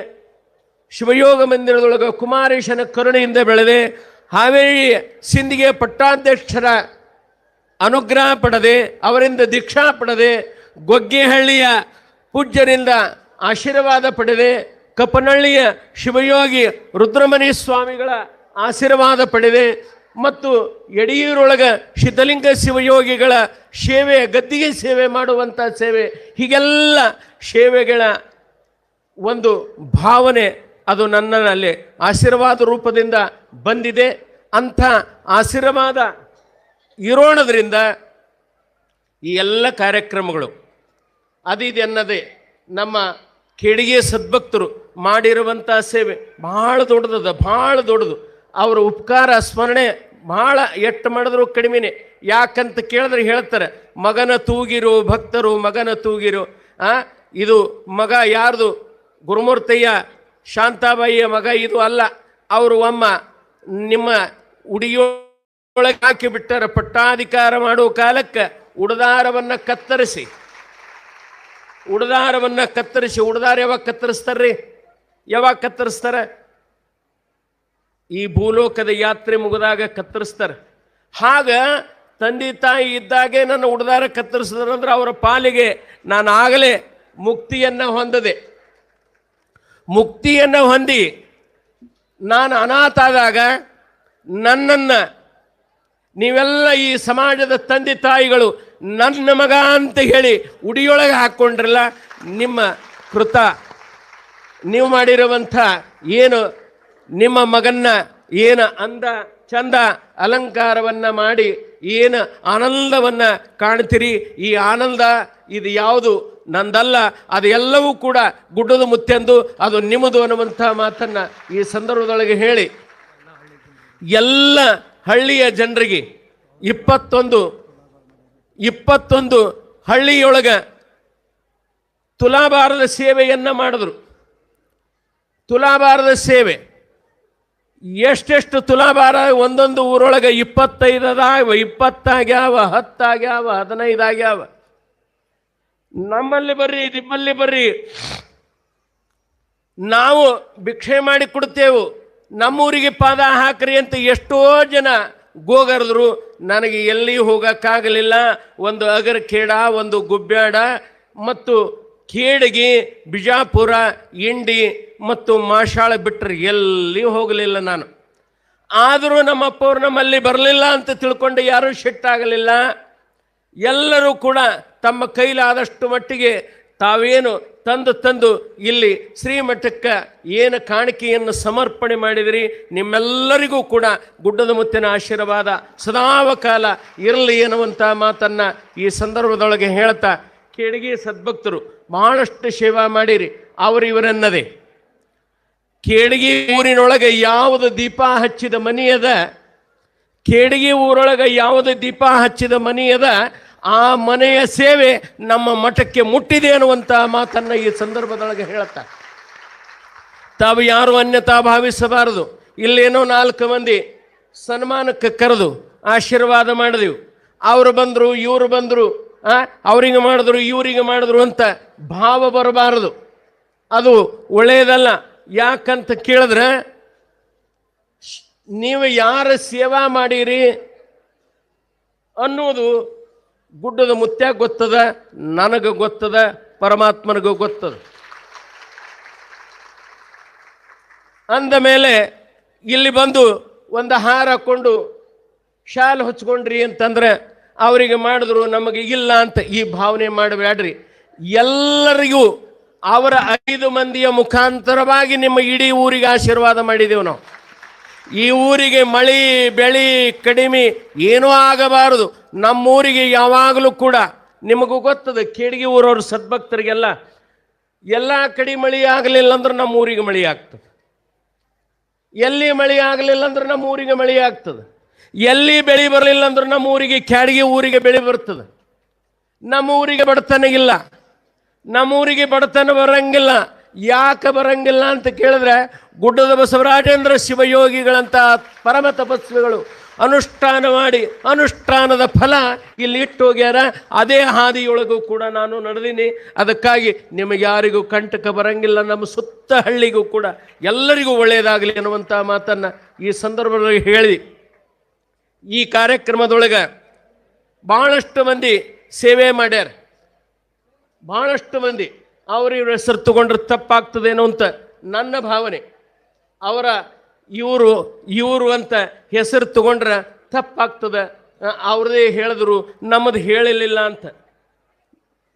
ಶಿವಯೋಗ ಮಂದಿರದೊಳಗೆ ಕುಮಾರೇಶನ ಕರುಣೆಯಿಂದ ಬೆಳೆದೆ. ಹಾವೇರಿ ಸಿಂಧಿಗೆ ಪಟ್ಟಾಧ್ಯಕ್ಷರ ಅನುಗ್ರಹ ಪಡೆದೆ, ಅವರಿಂದ ದೀಕ್ಷಾ ಪಡೆದೆ. ಗೊಗ್ಗೆಹಳ್ಳಿಯ ಪೂಜ್ಯರಿಂದ ಆಶೀರ್ವಾದ ಪಡೆದೆ. ಕಪ್ಪನಹಳ್ಳಿಯ ಶಿವಯೋಗಿ ರುದ್ರಮಣಿ ಸ್ವಾಮಿಗಳ ಆಶೀರ್ವಾದ ಪಡೆದೆ. ಮತ್ತು ಯಡಿಯೂರೊಳಗ ಸಿದ್ಧಲಿಂಗ ಶಿವಯೋಗಿಗಳ ಸೇವೆ, ಗದ್ದಿಗೆ ಸೇವೆ ಮಾಡುವಂಥ ಸೇವೆ, ಹೀಗೆಲ್ಲ ಸೇವೆಗಳ ಒಂದು ಭಾವನೆ ಅದು ನನ್ನಲ್ಲಿ ಆಶೀರ್ವಾದ ರೂಪದಿಂದ ಬಂದಿದೆ. ಅಂಥ ಆಶೀರ್ವಾದ ಇರೋಣದ್ರಿಂದ ಈ ಎಲ್ಲ ಕಾರ್ಯಕ್ರಮಗಳು ಅದಿದೆ ಅನ್ನೋದೇ ನಮ್ಮ ಕೆಡಿಗೆ ಸದ್ಭಕ್ತರು ಮಾಡಿರುವಂಥ ಸೇವೆ ಭಾಳ ದೊಡ್ಡದದ, ಭಾಳ ದೊಡ್ಡದು. ಅವರ ಉಪಕಾರ ಸ್ಮರಣೆ ಭಾಳ ಎಷ್ಟು ಮಾಡಿದ್ರು ಕಡಿಮೆನೆ. ಯಾಕಂತ ಕೇಳಿದ್ರೆ ಹೇಳ್ತಾರೆ, ಮಗನ ತೂಗಿರು ಭಕ್ತರು ಮಗನ ತೂಗಿರು. ಇದು ಮಗ ಯಾರ್ದು? ಗುರುಮೂರ್ತಯ್ಯ ಶಾಂತಾಬಾಯಿಯ ಮಗ ಇದು ಅಲ್ಲ. ಅವರು ಒಮ್ಮ ನಿಮ್ಮ ಉಡಿಯೊಳಗೆ ಹಾಕಿ ಬಿಟ್ಟರ. ಪಟ್ಟಾಧಿಕಾರ ಮಾಡುವ ಕಾಲಕ್ಕೆ ಉಡದಾರವನ್ನು ಕತ್ತರಿಸಿ ಉಡದಾರ ಯಾವಾಗ ಕತ್ತರಿಸ್ತಾರ್ರಿ? ಯಾವಾಗ ಕತ್ತರಿಸ್ತಾರೆ? ಈ ಭೂಲೋಕದ ಯಾತ್ರೆ ಮುಗಿದಾಗ ಕತ್ತರಿಸ್ತಾರೆ. ಆಗ ತಂದೆ ತಾಯಿ ಇದ್ದಾಗೆ ನನ್ನ ಉಡದಾರ ಕತ್ತರಿಸಿದ್ರಂದ್ರೆ ಅವರ ಪಾಲಿಗೆ ನಾನು ಆಗಲೇ ಮುಕ್ತಿಯನ್ನು ಹೊಂದಿದೆ. ಮುಕ್ತಿಯನ್ನು ಹೊಂದಿ ನಾನು ಅನಾಥ ಆದಾಗ ನನ್ನನ್ನು ನೀವೆಲ್ಲ ಈ ಸಮಾಜದ ತಂದೆ ತಾಯಿಗಳು ನನ್ನ ಮಗ ಅಂತ ಹೇಳಿ ಉಡಿಯೊಳಗೆ ಹಾಕ್ಕೊಂಡ್ರಲ್ಲ, ನಿಮ್ಮ ಕೃತ ನೀವು ಮಾಡಿರುವಂಥ ಏನು ನಿಮ್ಮ ಮಗನ್ನ ಏನು ಅಂದ ಚಂದ ಅಲಂಕಾರವನ್ನು ಮಾಡಿ ಏನು ಆನಂದವನ್ನು ಕಾಣ್ತೀರಿ, ಈ ಆನಂದ ಇದು ಯಾವುದು ನಂದಲ್ಲ, ಅದು ಎಲ್ಲವೂ ಕೂಡ ಗುಡ್ಡದ ಮುತ್ತೆಂದು ಅದು ನಿಮ್ಮದು ಅನ್ನುವಂಥ ಮಾತನ್ನು ಈ ಸಂದರ್ಭದೊಳಗೆ ಹೇಳಿ ಎಲ್ಲ ಹಳ್ಳಿಯ ಜನರಿಗೆ 21 ಹಳ್ಳಿಯೊಳಗೆ ತುಲಾಭಾರದ ಸೇವೆಯನ್ನು ಮಾಡಿದ್ರು. ತುಲಾಭಾರದ ಸೇವೆ ಎಷ್ಟೆಷ್ಟು ತುಲಾಭಾರ ಒಂದೊಂದು ಊರೊಳಗೆ 25 ಅದಾವ, 20 ಆಗ್ಯಾವ, 10 ಆಗ್ಯಾವ, 15 ಆಗ್ಯಾವ. ನಮ್ಮಲ್ಲಿ ಬರ್ರಿ, ನಿಮ್ಮಲ್ಲಿ ಬರ್ರಿ, ನಾವು ಭಿಕ್ಷೆ ಮಾಡಿ ಕೊಡ್ತೇವು, ನಮ್ಮೂರಿಗೆ ಪಾದ ಹಾಕ್ರಿ ಅಂತ ಎಷ್ಟೋ ಜನ ಗೋಗರೆದ್ರು. ನನಗೆ ಎಲ್ಲಿ ಹೋಗೋಕ್ಕಾಗಲಿಲ್ಲ. ಒಂದು ಅಗರಖೇಡ, ಒಂದು ಗುಬ್ಬ್ಯಾಡ ಮತ್ತು ಖೇಡಗಿ, ಬಿಜಾಪುರ, ಇಂಡಿ ಮತ್ತು ಮಾಶಾಳ ಬಿಟ್ಟರೆ ಎಲ್ಲಿ ಹೋಗಲಿಲ್ಲ ನಾನು. ಆದರೂ ನಮ್ಮಪ್ಪವ್ರು ನಮ್ಮಲ್ಲಿ ಬರಲಿಲ್ಲ ಅಂತ ತಿಳ್ಕೊಂಡು ಯಾರೂ ಸಿಟ್ಟಾಗಲಿಲ್ಲ. ಎಲ್ಲರೂ ಕೂಡ ತಮ್ಮ ಕೈಲಾದಷ್ಟು ಮಟ್ಟಿಗೆ ತಾವೇನು ತಂದು ಇಲ್ಲಿ ಶ್ರೀಮಠಕ್ಕೆ ಏನು ಕಾಣಿಕೆಯನ್ನು ಸಮರ್ಪಣೆ ಮಾಡಿದಿರಿ, ನಿಮ್ಮೆಲ್ಲರಿಗೂ ಕೂಡ ಗುಡ್ಡದ ಮುತ್ತಿನ ಆಶೀರ್ವಾದ ಸದಾವಕಾಲ ಇರಲಿ ಎನ್ನುವಂಥ ಮಾತನ್ನು ಈ ಸಂದರ್ಭದೊಳಗೆ ಹೇಳ್ತಾ, ಕೆಡಿಗೆ ಸದ್ಭಕ್ತರು ಬಹಳಷ್ಟು ಸೇವಾ ಮಾಡಿರಿ. ಇವರೆನ್ನದೆ ಕೇಡಿಗೆ ಊರಿನೊಳಗೆ ಯಾವುದು ದೀಪ ಹಚ್ಚಿದ ಮನೆಯದ, ಕೇಡಿಗೆ ಊರೊಳಗೆ ಯಾವುದು ದೀಪ ಹಚ್ಚಿದ ಮನೆಯದ, ಆ ಮನೆಯ ಸೇವೆ ನಮ್ಮ ಮಠಕ್ಕೆ ಮುಟ್ಟಿದೆ ಅನ್ನುವಂಥ ಮಾತನ್ನು ಈ ಸಂದರ್ಭದೊಳಗೆ ಹೇಳ್ತಾ, ತಾವು ಯಾರು ಅನ್ಯತಾ ಭಾವಿಸಬಾರದು. ಇಲ್ಲೇನೋ 4 ಮಂದಿ ಸನ್ಮಾನಕ್ಕೆ ಕರೆದು ಆಶೀರ್ವಾದ ಮಾಡಿದೆವು, ಅವರು ಬಂದರು, ಇವರು ಬಂದರು, ಅವರಿಗೆ ಮಾಡಿದ್ರು, ಇವರಿಗೆ ಮಾಡಿದ್ರು ಅಂತ ಭಾವ ಬರಬಾರದು. ಅದು ಒಳ್ಳೆಯದಲ್ಲ. ಯಾಕಂತ ಕೇಳಿದ್ರೆ, ನೀವು ಯಾರ ಸೇವಾ ಮಾಡಿರಿ ಅನ್ನೋದು ಗುಡ್ಡದ ಮುತ್ಯಾಗ ಗೊತ್ತದ, ನನಗೆ ಗೊತ್ತದ, ಪರಮಾತ್ಮನಿಗೂ ಗೊತ್ತದ. ಅಂದ ಮೇಲೆ ಇಲ್ಲಿ ಬಂದು ಒಂದು ಹಾರ ಹಾಕ್ಕೊಂಡು ಶಾಲು ಹಚ್ಕೊಂಡ್ರಿ ಅಂತಂದ್ರೆ ಅವರಿಗೆ ಮಾಡಿದ್ರು ನಮಗೆ ಇಲ್ಲ ಅಂತ ಈ ಭಾವನೆ ಮಾಡಬೇಡ್ರಿ. ಎಲ್ಲರಿಗೂ ಅವರ 5 ಮಂದಿಯ ಮುಖಾಂತರವಾಗಿ ನಿಮ್ಮ ಇಡೀ ಊರಿಗೆ ಆಶೀರ್ವಾದ ಮಾಡಿದೆವು ನಾವು. ಈ ಊರಿಗೆ ಮಳೆ ಬೆಳೆ ಕಡಿಮೆ ಏನೂ ಆಗಬಾರದು. ನಮ್ಮೂರಿಗೆ ಯಾವಾಗಲೂ ಕೂಡ ನಿಮಗೂ ಗೊತ್ತದ, ಕೇಡಿಗೆ ಊರವ್ರ ಸದ್ಭಕ್ತರಿಗೆಲ್ಲ ಎಲ್ಲ ಕಡೆ ಮಳೆ ಆಗಲಿಲ್ಲ ಅಂದ್ರೆ ನಮ್ಮ ಊರಿಗೆ ಮಳೆ ಆಗ್ತದೆ, ಎಲ್ಲಿ ಮಳೆ ಆಗಲಿಲ್ಲ ಅಂದ್ರೆ ನಮ್ಮ ಊರಿಗೆ ಮಳೆ ಆಗ್ತದೆ, ಎಲ್ಲಿ ಬೆಳೆ ಬರಲಿಲ್ಲ ಅಂದ್ರೆ ನಮ್ಮ ಊರಿಗೆ ಕ್ಯಾಡಿಗೆ ಊರಿಗೆ ಬೆಳೆ ಬರ್ತದೆ. ನಮ್ಮ ಊರಿಗೆ ಬಡತನ ಇಲ್ಲ, ನಮ್ಮೂರಿಗೆ ಬಡತನ ಬರಂಗಿಲ್ಲ. ಯಾಕೆ ಬರಂಗಿಲ್ಲ ಅಂತ ಕೇಳಿದ್ರೆ, ಗುಡ್ಡದ ಬಸವರಾಜೇಂದ್ರ ಶಿವಯೋಗಿಗಳಂತ ಪರಮ ತಪಸ್ವಿಗಳು ಅನುಷ್ಠಾನ ಮಾಡಿ ಅನುಷ್ಠಾನದ ಫಲ ಇಲ್ಲಿ ಇಟ್ಟು ಹೋಗ್ಯಾರ. ಅದೇ ಹಾದಿಯೊಳಗೂ ಕೂಡ ನಾನು ನಡೆದೀನಿ. ಅದಕ್ಕಾಗಿ ನಿಮಗೆ ಯಾರಿಗೂ ಕಂಟಕ ಬರಂಗಿಲ್ಲ, ನಮ್ಮ ಸುತ್ತ ಹಳ್ಳಿಗೂ ಕೂಡ ಎಲ್ಲರಿಗೂ ಒಳ್ಳೆಯದಾಗಲಿ ಅನ್ನುವಂಥ ಮಾತನ್ನು ಈ ಸಂದರ್ಭದಲ್ಲಿ ಹೇಳಿ, ಈ ಕಾರ್ಯಕ್ರಮದೊಳಗೆ ಭಾಳಷ್ಟು ಮಂದಿ ಸೇವೆ ಮಾಡ್ಯಾರ. ಭಾಳಷ್ಟು ಮಂದಿ ಅವ್ರ ಹೆಸರು ತಗೊಂಡ್ರೆ ತಪ್ಪಾಗ್ತದೇನೋ ಅಂತ ನನ್ನ ಭಾವನೆ. ಅವರ ಇವರು ಅಂತ ಹೆಸರು ತಗೊಂಡ್ರೆ ತಪ್ಪಾಗ್ತದೆ. ಅವ್ರದೇ ಹೇಳಿದ್ರು, ನಮ್ಮದು ಹೇಳಿಲ್ಲ ಅಂತ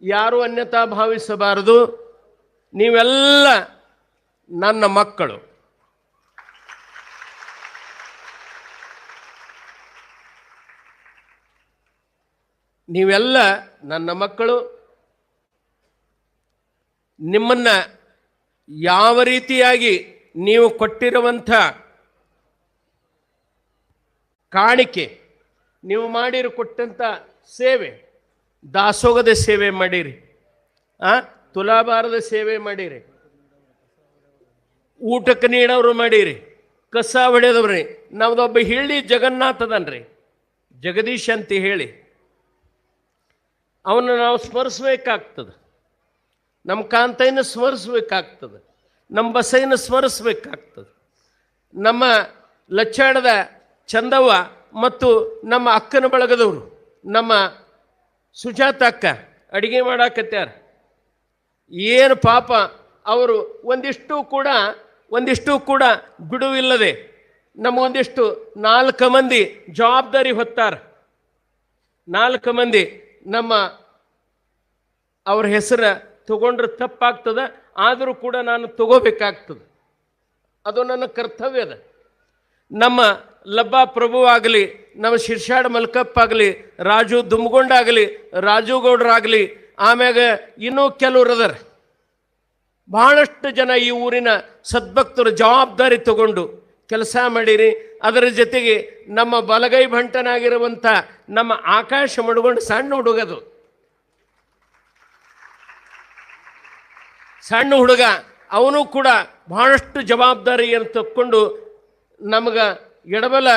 ಯಾರೂ ಅನ್ಯತಾ ಭಾವಿಸಬಾರದು. ನೀವೆಲ್ಲ ನನ್ನ ಮಕ್ಕಳು. ನೀವೆಲ್ಲ ನನ್ನ ಮಕ್ಕಳು. ನಿಮ್ಮನ್ನು ಯಾವ ರೀತಿಯಾಗಿ ನೀವು ಕೊಟ್ಟಿರುವಂಥ ಕಾಣಿಕೆ, ನೀವು ಕೊಟ್ಟಂಥ ಸೇವೆ, ದಾಸೋಗದ ಸೇವೆ ಮಾಡಿರಿ, ತುಲಾಭಾರದ ಸೇವೆ ಮಾಡಿರಿ, ಊಟಕ್ಕೆ ನೀಡೋರು ಮಾಡಿರಿ, ಕಸ ಹೊಡೆದವ್ರಿ. ನಮ್ದೊಬ್ಬ ಹೇಳಿ ಜಗನ್ನಾಥದನ್ರಿ, ಜಗದೀಶ್ ಅಂತ ಹೇಳಿ, ಅವನ್ನ ನಾವು ಸ್ಮರಿಸ್ಬೇಕಾಗ್ತದೆ. ನಮ್ಮ ಕಾಂತೈನ ಸ್ಮರಿಸ್ಬೇಕಾಗ್ತದೆ, ನಮ್ಮ ಬಸೈನ ಸ್ಮರಿಸ್ಬೇಕಾಗ್ತದೆ. ನಮ್ಮ ಲಚ್ಚಾಣದ ಚಂದವ್ವ ಮತ್ತು ನಮ್ಮ ಅಕ್ಕನ ಬಳಗದವರು, ನಮ್ಮ ಸುಜಾತ ಅಕ್ಕ ಅಡಿಗೆ ಮಾಡಾಕತ್ಯಾರ. ಏನು ಪಾಪ ಅವರು ಒಂದಿಷ್ಟು ಕೂಡ ಬಿಡುವಿಲ್ಲದೆ ನಮಗೊಂದಿಷ್ಟು 4 ಮಂದಿ ಜವಾಬ್ದಾರಿ ಹೊತ್ತಾರ. 4 ಮಂದಿ ನಮ್ಮ ಅವ್ರ ಹೆಸರು ತಗೊಂಡ್ರೆ ತಪ್ಪಾಗ್ತದೆ, ಆದರೂ ಕೂಡ ನಾನು ತಗೋಬೇಕಾಗ್ತದೆ. ಅದು ನನ್ನ ಕರ್ತವ್ಯದ. ನಮ್ಮ ಲಬ್ಬಾ ಪ್ರಭು ಆಗಲಿ, ನಮ್ಮ ಶಿರ್ಷಾಡ್ ಮಲ್ಕಪ್ಪ ಆಗಲಿ, ರಾಜು ದುಮ್ಗೊಂಡಾಗಲಿ, ರಾಜು ಗೌಡ್ರಾಗಲಿ, ಆಮ್ಯಾಗ ಇನ್ನೂ ಕೆಲವರು ಅದಾರ. ಭಾಳಷ್ಟು ಜನ ಈ ಊರಿನ ಸದ್ಭಕ್ತರು ಜವಾಬ್ದಾರಿ ತಗೊಂಡು ಕೆಲಸ ಮಾಡಿರಿ. ಅದರ ಜೊತೆಗೆ ನಮ್ಮ ಬಲಗೈ ಭಂಟನಾಗಿರುವಂಥ ನಮ್ಮ ಆಕಾಶ ಮಡ್ಕೊಂಡು ಸಣ್ಣ ಹುಡುಗದು, ಸಣ್ಣ ಹುಡುಗ, ಅವನು ಕೂಡ ಬಹಳಷ್ಟು ಜವಾಬ್ದಾರಿಯನ್ನು ತಕ್ಕೊಂಡು ನಮಗೆ ಎಡಬಲ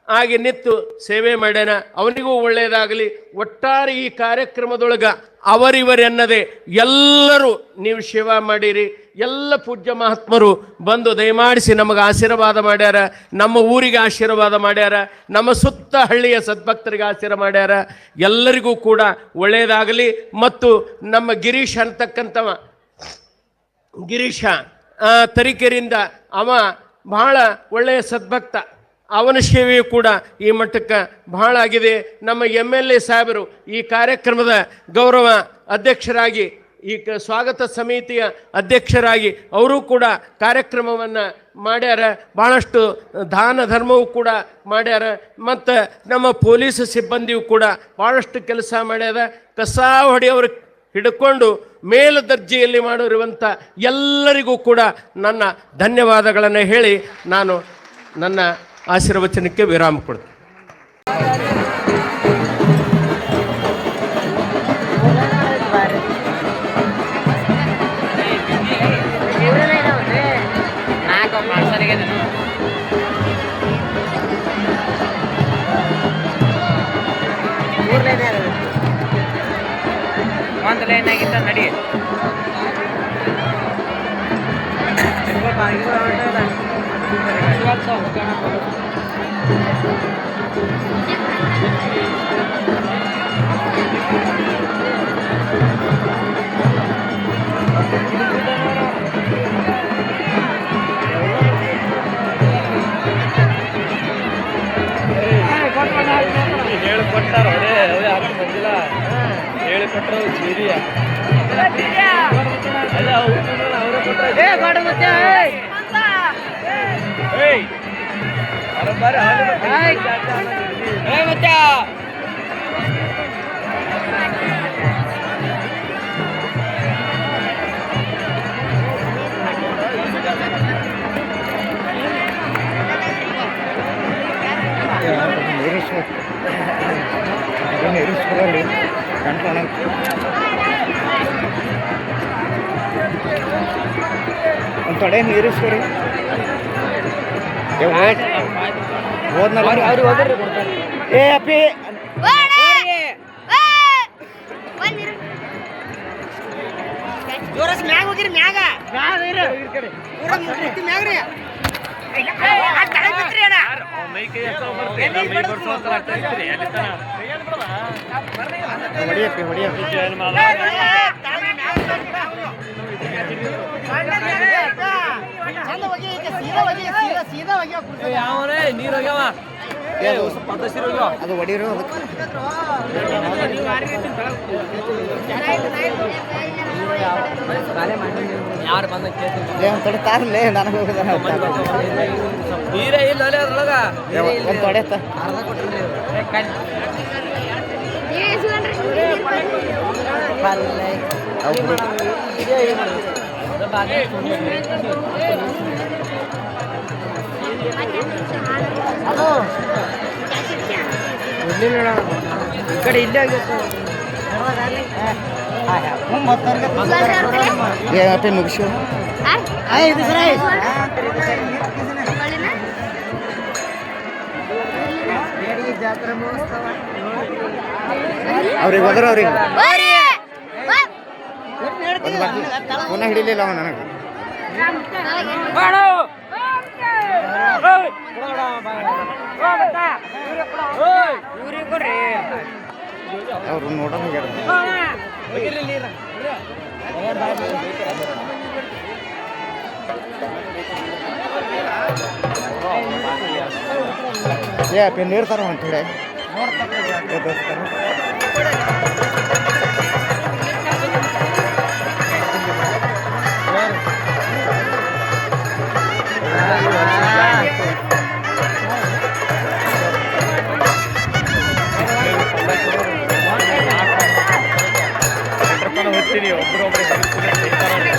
ಆಗಿ ನಿಂತು ಸೇವೆ ಮಾಡ್ಯಾನ. ಅವನಿಗೂ ಒಳ್ಳೆಯದಾಗಲಿ. ಒಟ್ಟಾರೆ ಈ ಕಾರ್ಯಕ್ರಮದೊಳಗೆ ಅವರಿವರೆನ್ನದೆ ಎಲ್ಲರೂ ನೀವು ಸೇವಾ ಮಾಡಿರಿ. ಎಲ್ಲ ಪೂಜ್ಯ ಮಹಾತ್ಮರು ಬಂದು ದಯಮಾಡಿಸಿ ನಮಗೆ ಆಶೀರ್ವಾದ ಮಾಡ್ಯಾರ, ನಮ್ಮ ಊರಿಗೆ ಆಶೀರ್ವಾದ ಮಾಡ್ಯಾರ, ನಮ್ಮ ಸುತ್ತ ಹಳ್ಳಿಯ ಸದ್ಭಕ್ತರಿಗೆ ಆಶೀರ್ವಾದ ಮಾಡ್ಯಾರ. ಎಲ್ಲರಿಗೂ ಕೂಡ ಒಳ್ಳೆಯದಾಗಲಿ. ಮತ್ತು ನಮ್ಮ ಗಿರೀಶ್ ಅಂತಕ್ಕಂಥವ, ಗಿರೀಶ ತರೀಕೆರೆಯಿಂದ, ಅವ ಬಹಳ ಒಳ್ಳೆಯ ಸದ್ಭಕ್ತ. ಅವನ ಸೇವೆಯು ಕೂಡ ಈ ಮಟ್ಟಕ್ಕೆ ಬಹಳ ಆಗಿದೆ. ನಮ್ಮ MLA ಸಾಹೇಬರು ಈ ಕಾರ್ಯಕ್ರಮದ ಗೌರವ ಅಧ್ಯಕ್ಷರಾಗಿ, ಈ ಸ್ವಾಗತ ಸಮಿತಿಯ ಅಧ್ಯಕ್ಷರಾಗಿ ಅವರು ಕೂಡ ಕಾರ್ಯಕ್ರಮವನ್ನು ಮಾಡ್ಯಾರ. ಭಾಳಷ್ಟು ದಾನ ಧರ್ಮವೂ ಕೂಡ ಮಾಡ್ಯಾರ. ಮತ್ತು ನಮ್ಮ ಪೊಲೀಸ್ ಸಿಬ್ಬಂದಿಯು ಕೂಡ ಭಾಳಷ್ಟು ಕೆಲಸ ಮಾಡ್ಯಾರ. ಕಸ ಹೊಡೆಯವರು ಹಿಡ್ಕೊಂಡು ಮೇಲುದರ್ಜೆಯಲ್ಲಿ ಮಾಡಿರುವಂಥ ಎಲ್ಲರಿಗೂ ಕೂಡ ನನ್ನ ಧನ್ಯವಾದಗಳನ್ನು ಹೇಳಿ ನಾನು ನನ್ನ ಆಶೀರ್ವಚನಕ್ಕೆ ವಿರಾಮ ಕೊಡ್ತೀನಿ. ಒಂದು ಲೈನ್ ಆಗಿತ್ತ ನಡಿ. ಹೇಳ್ಕೊಟ್ಟಾರ ನೀರಿಸ್ಕೊಳ್ಳಿ ಕಂಟ್ರೋಣ ಒಂದು ತೊಡೆ ನೀರಿಸ್ಕೊರಿ ಹೋದ್ನಲ್ಲ ಏ ಅಪ್ಪಿ ಜೋರಸ್ ಮ್ಯಾಗ ಹೋಗಿರಿ ಮ್ಯಾಗ ಪೂರ ಮುಟ್ಟಿ ಮ್ಯಾಗ ರೀ ಹೊಡಿಯಪ್ಪಿ ಹೊಡಿಯಪ್ಪಿ ಅದು ಹೊಡಿರೋ ಯಾರು ಬಂದ ತೊಡೆ ತಾರಲ್ಲೇ ನನಗೆ ನೀರೇ ಇಲ್ಲ ಅದ್ರೊಳಗ ಒಂದು ತೊಡೆ ಅರ್ಧ ಕೊಟ್ರಿ ಈ ಕಡೆ ಇಲ್ಲೇ ಆಗಿತ್ತು ಅಪ್ಪಿ ಮುಗಿಸು ಇದು ಸರ ಜಾತ್ರೆ ಮಹೋತ್ಸವ ಅವ್ರಿಗೆ ಹೋದ್ರ ಅವ್ರಿಗೆ ಪುನಃ ಹಿಡಿಲಿಲ್ಲ ಅವ ನನಗೆ ಅವ್ರು ನೋಡೋದು ಏ ಅಪ್ಪಿ ನೀರು ತರ ಒಂದು ಥೋಡೆ ಹೋಗ್ತೀನಿ ಒಬ್ಬರೊಬ್ಬರು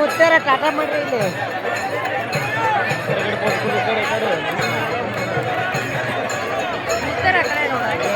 ಮುತ್ತಾರ ಟಾಟಾ ಮಾಡ್ರಿ ಇಲ್ಲಿ ಮುತ್ತಾರ ಆ ಕಡೆ ನೋಡ್ರಿ.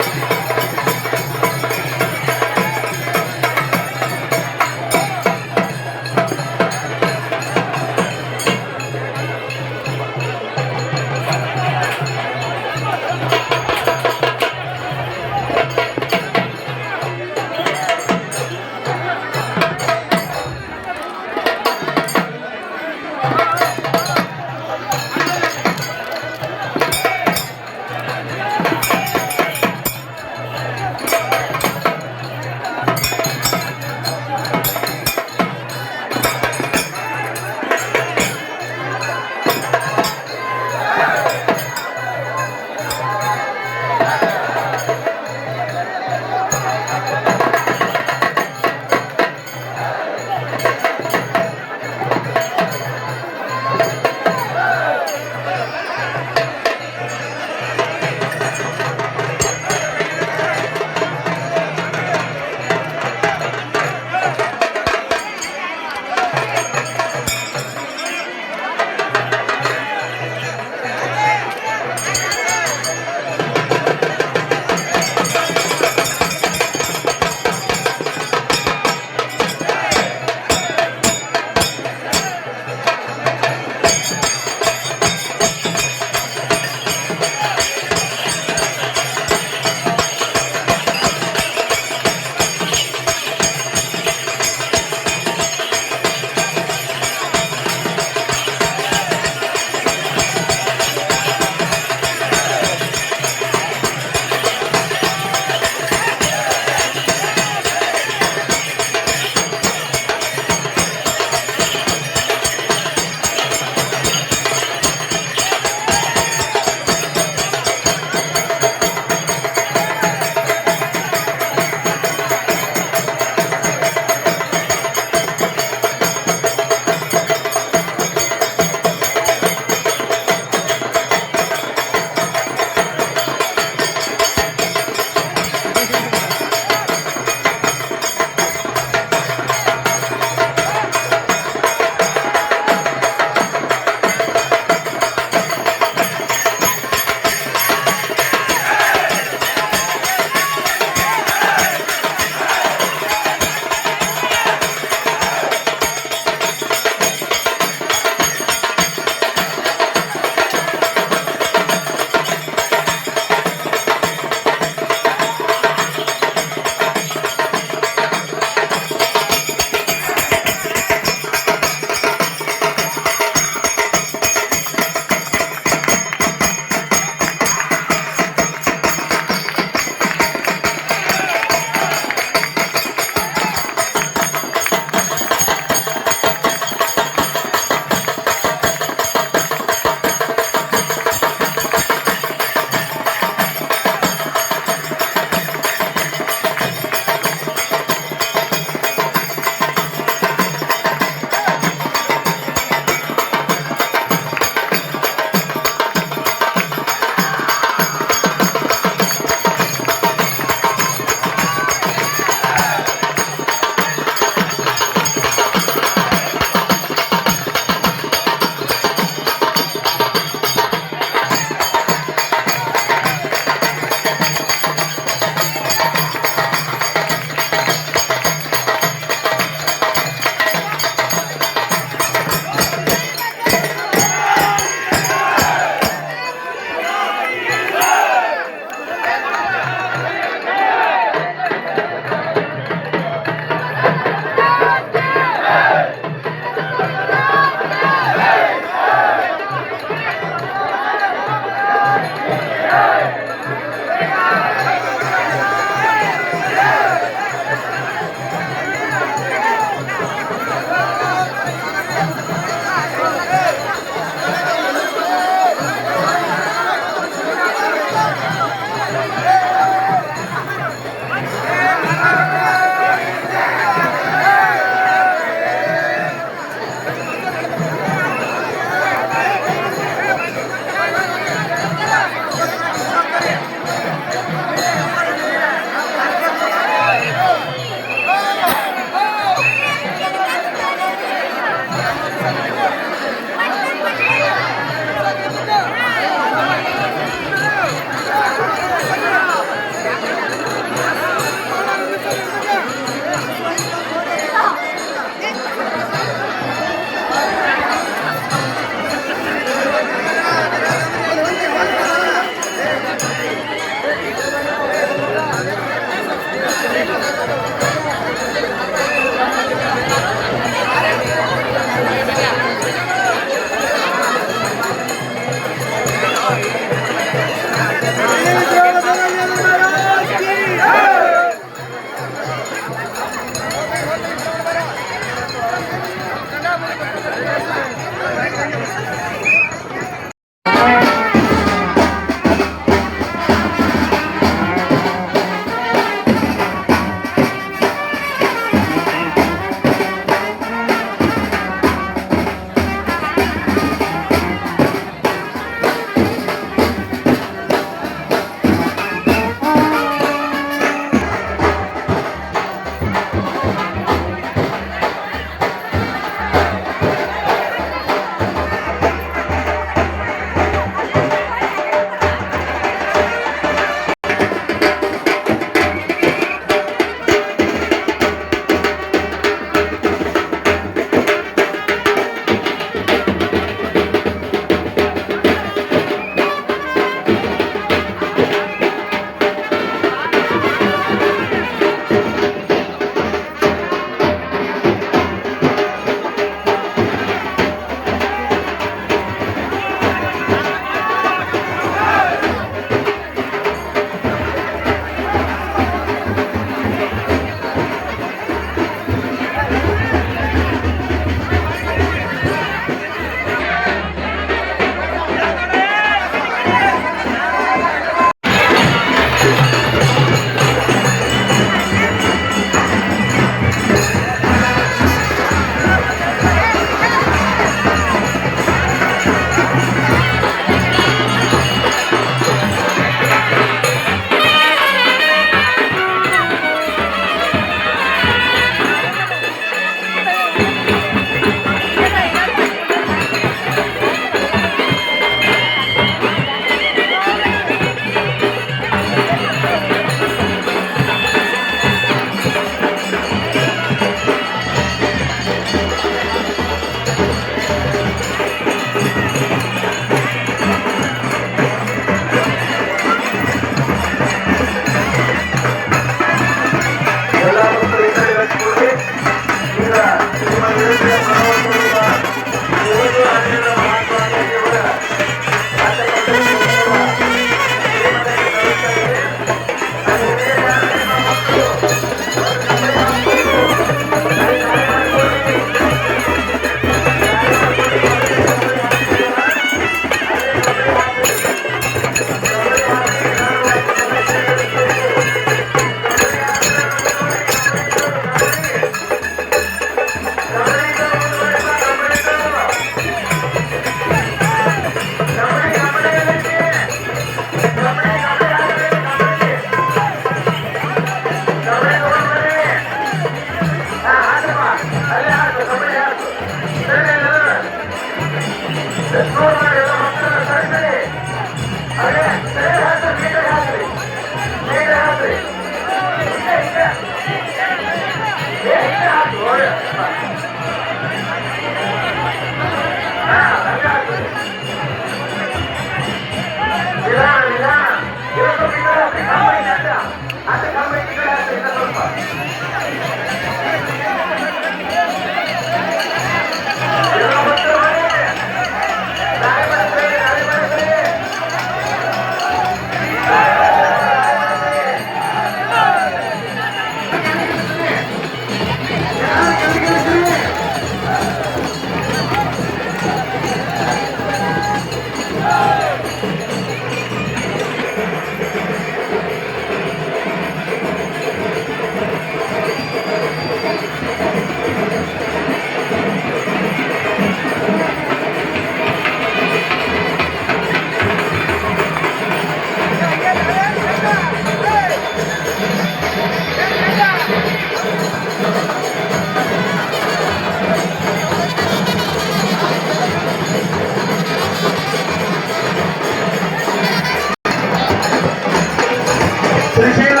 ಶ್ರೀಶೈಲ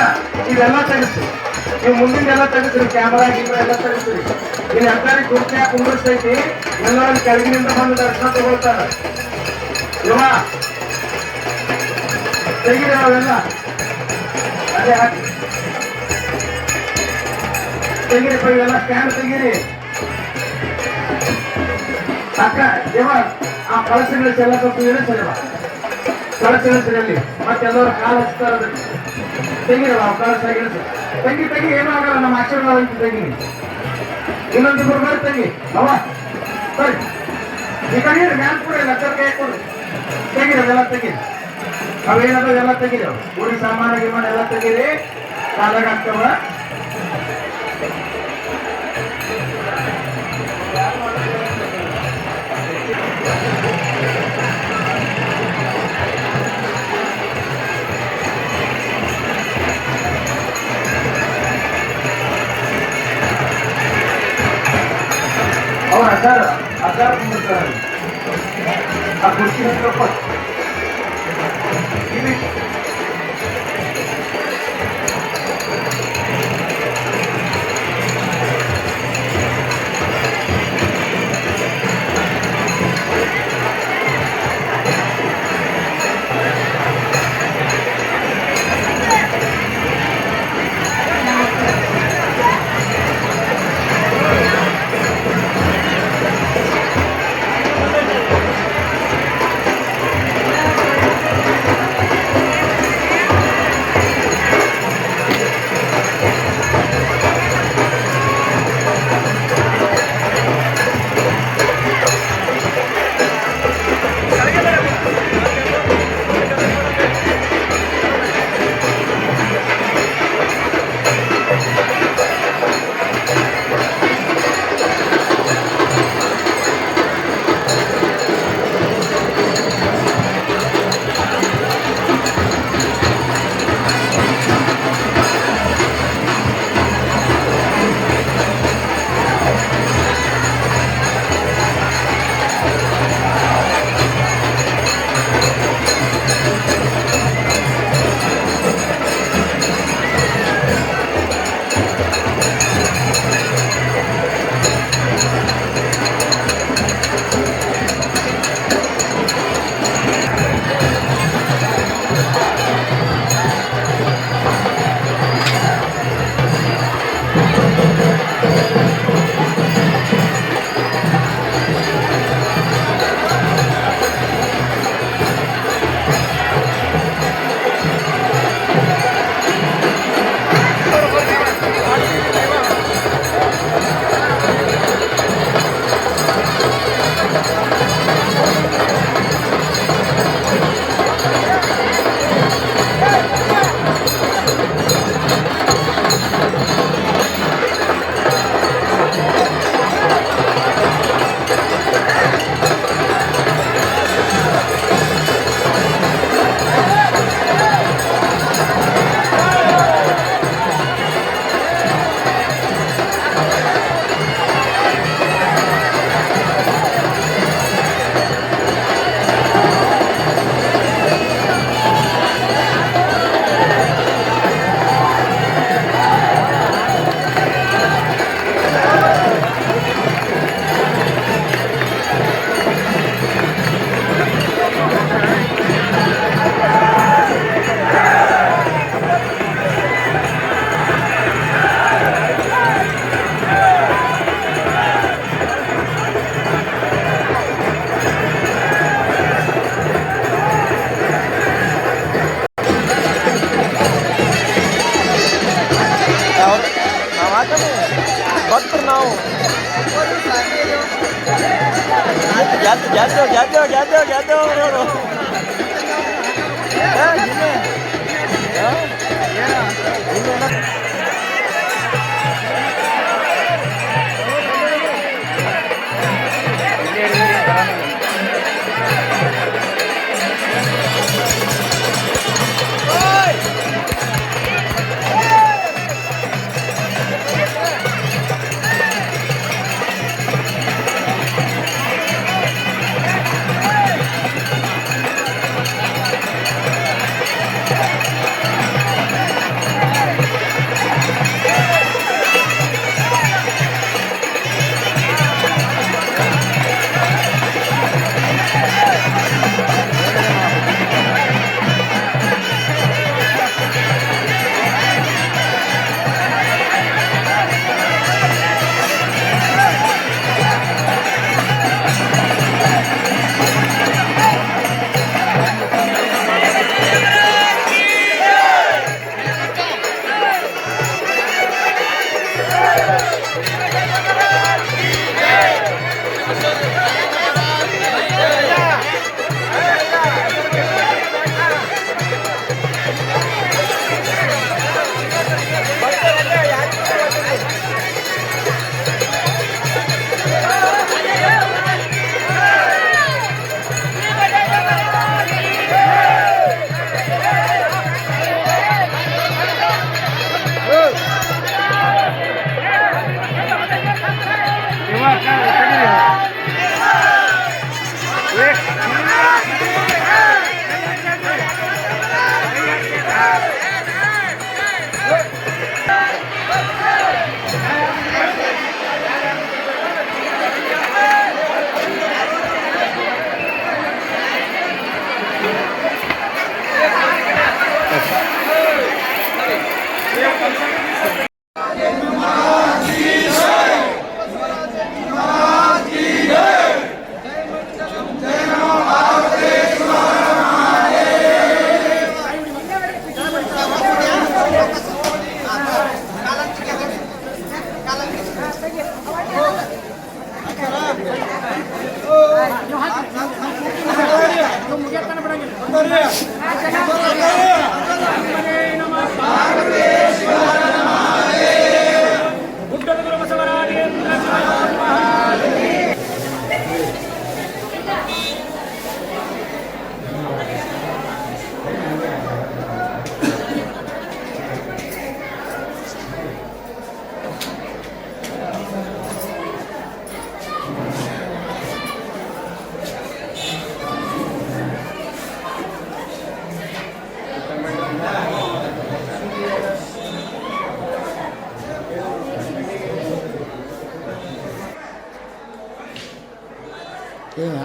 ಇದೆಲ್ಲ ತೆಗಿಸ್ರಿ, ನೀವು ಮುಂದಿನ ತೆಗಿಸ್ರಿ, ಕ್ಯಾಮರಾ ಗಿಮ್ರಾ ಎಲ್ಲ ತೆಗಿಸ್ರಿ. ಇಲ್ಲಿ ಅಂತಾರಿ ಕುರ್ಚಿಯಾಗ ಕುಂಡಿಸ್ತೈತಿ, ಎಲ್ಲರೂ ಕೆಳಗಿನಿಂದ ಬಂದು ದರ್ಶನ ತಗೊಳ್ತಾರೆ. ಇವ ತೆಗಿರಿ ಅವೆಲ್ಲ, ಅದೇ ಹಾಕಿ ತೆಗಿರಿಪ್ಪ, ಇವೆಲ್ಲ ಸ್ಕ್ಯಾನ್ ತೆಗೀರಿ. ಅಕ್ಕ ಇವ ಆ ಕಳಸಗಳಿಸೆಲ್ಲ ಸ್ವಲ್ಪ ಇಳಿಸಲಿವ, ಕಳಸಗಳಿಸ್ರಿ ಅಲ್ಲಿ, ಮತ್ತೆಲ್ಲರೂ ಕಾಲು ಹಚ್ತಾರೆ. ತೆಗಿರಲ್ಲ ಕಳಸ ಇಳಿಸ, ತೆಗಿ ಏನೂ ಆಗಲ್ಲ, ನಮ್ಮ ಆಶೀರ್ವಾದ ಅಂತ ತೆಗಿ. ಇನ್ನೊಂದು ಬರ್ಬಾರಿ ತೆಗಿ ಅವ ಬರ್ರಿ, ಈ ಕಡೆ ಮ್ಯಾನ್ ಕೂಡ ಇಲ್ಲ, ಕೈ ಕೊಡ್ರಿ, ತೆಗಿರೋದೆಲ್ಲ ತೆಗೀರಿ. ಅವೇನದ ಎಲ್ಲ ತೆಗೀರಿ, ಉಡಿ ಸಾಮಾನು ಗಿಮಾನು ಎಲ್ಲ ತೆಗೀರಿ, ಕಾಲಾಗ ಆಗ್ತವ. ಅವ್ರ ಅದಾರ ಕುಂದಿರ್ತಾರೆ, ಆ ಕುರ್ಚಿ ಹತ್ರಪ್ಪ ಭಕ್ತರು ನಾವು ಗೆದ್ದೇವ್ ಅವರು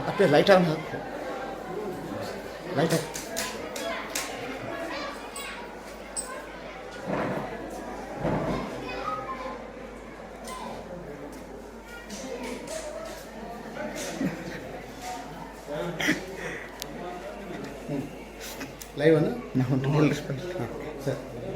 ಅಪ್ಪೆ ಲೈಟ್ ಆನ್ ಹಾಕು ಲೈಟ್ ಹಾಕು ಲೈವ್ ಅನ್ನು ನಾವು ಸರ್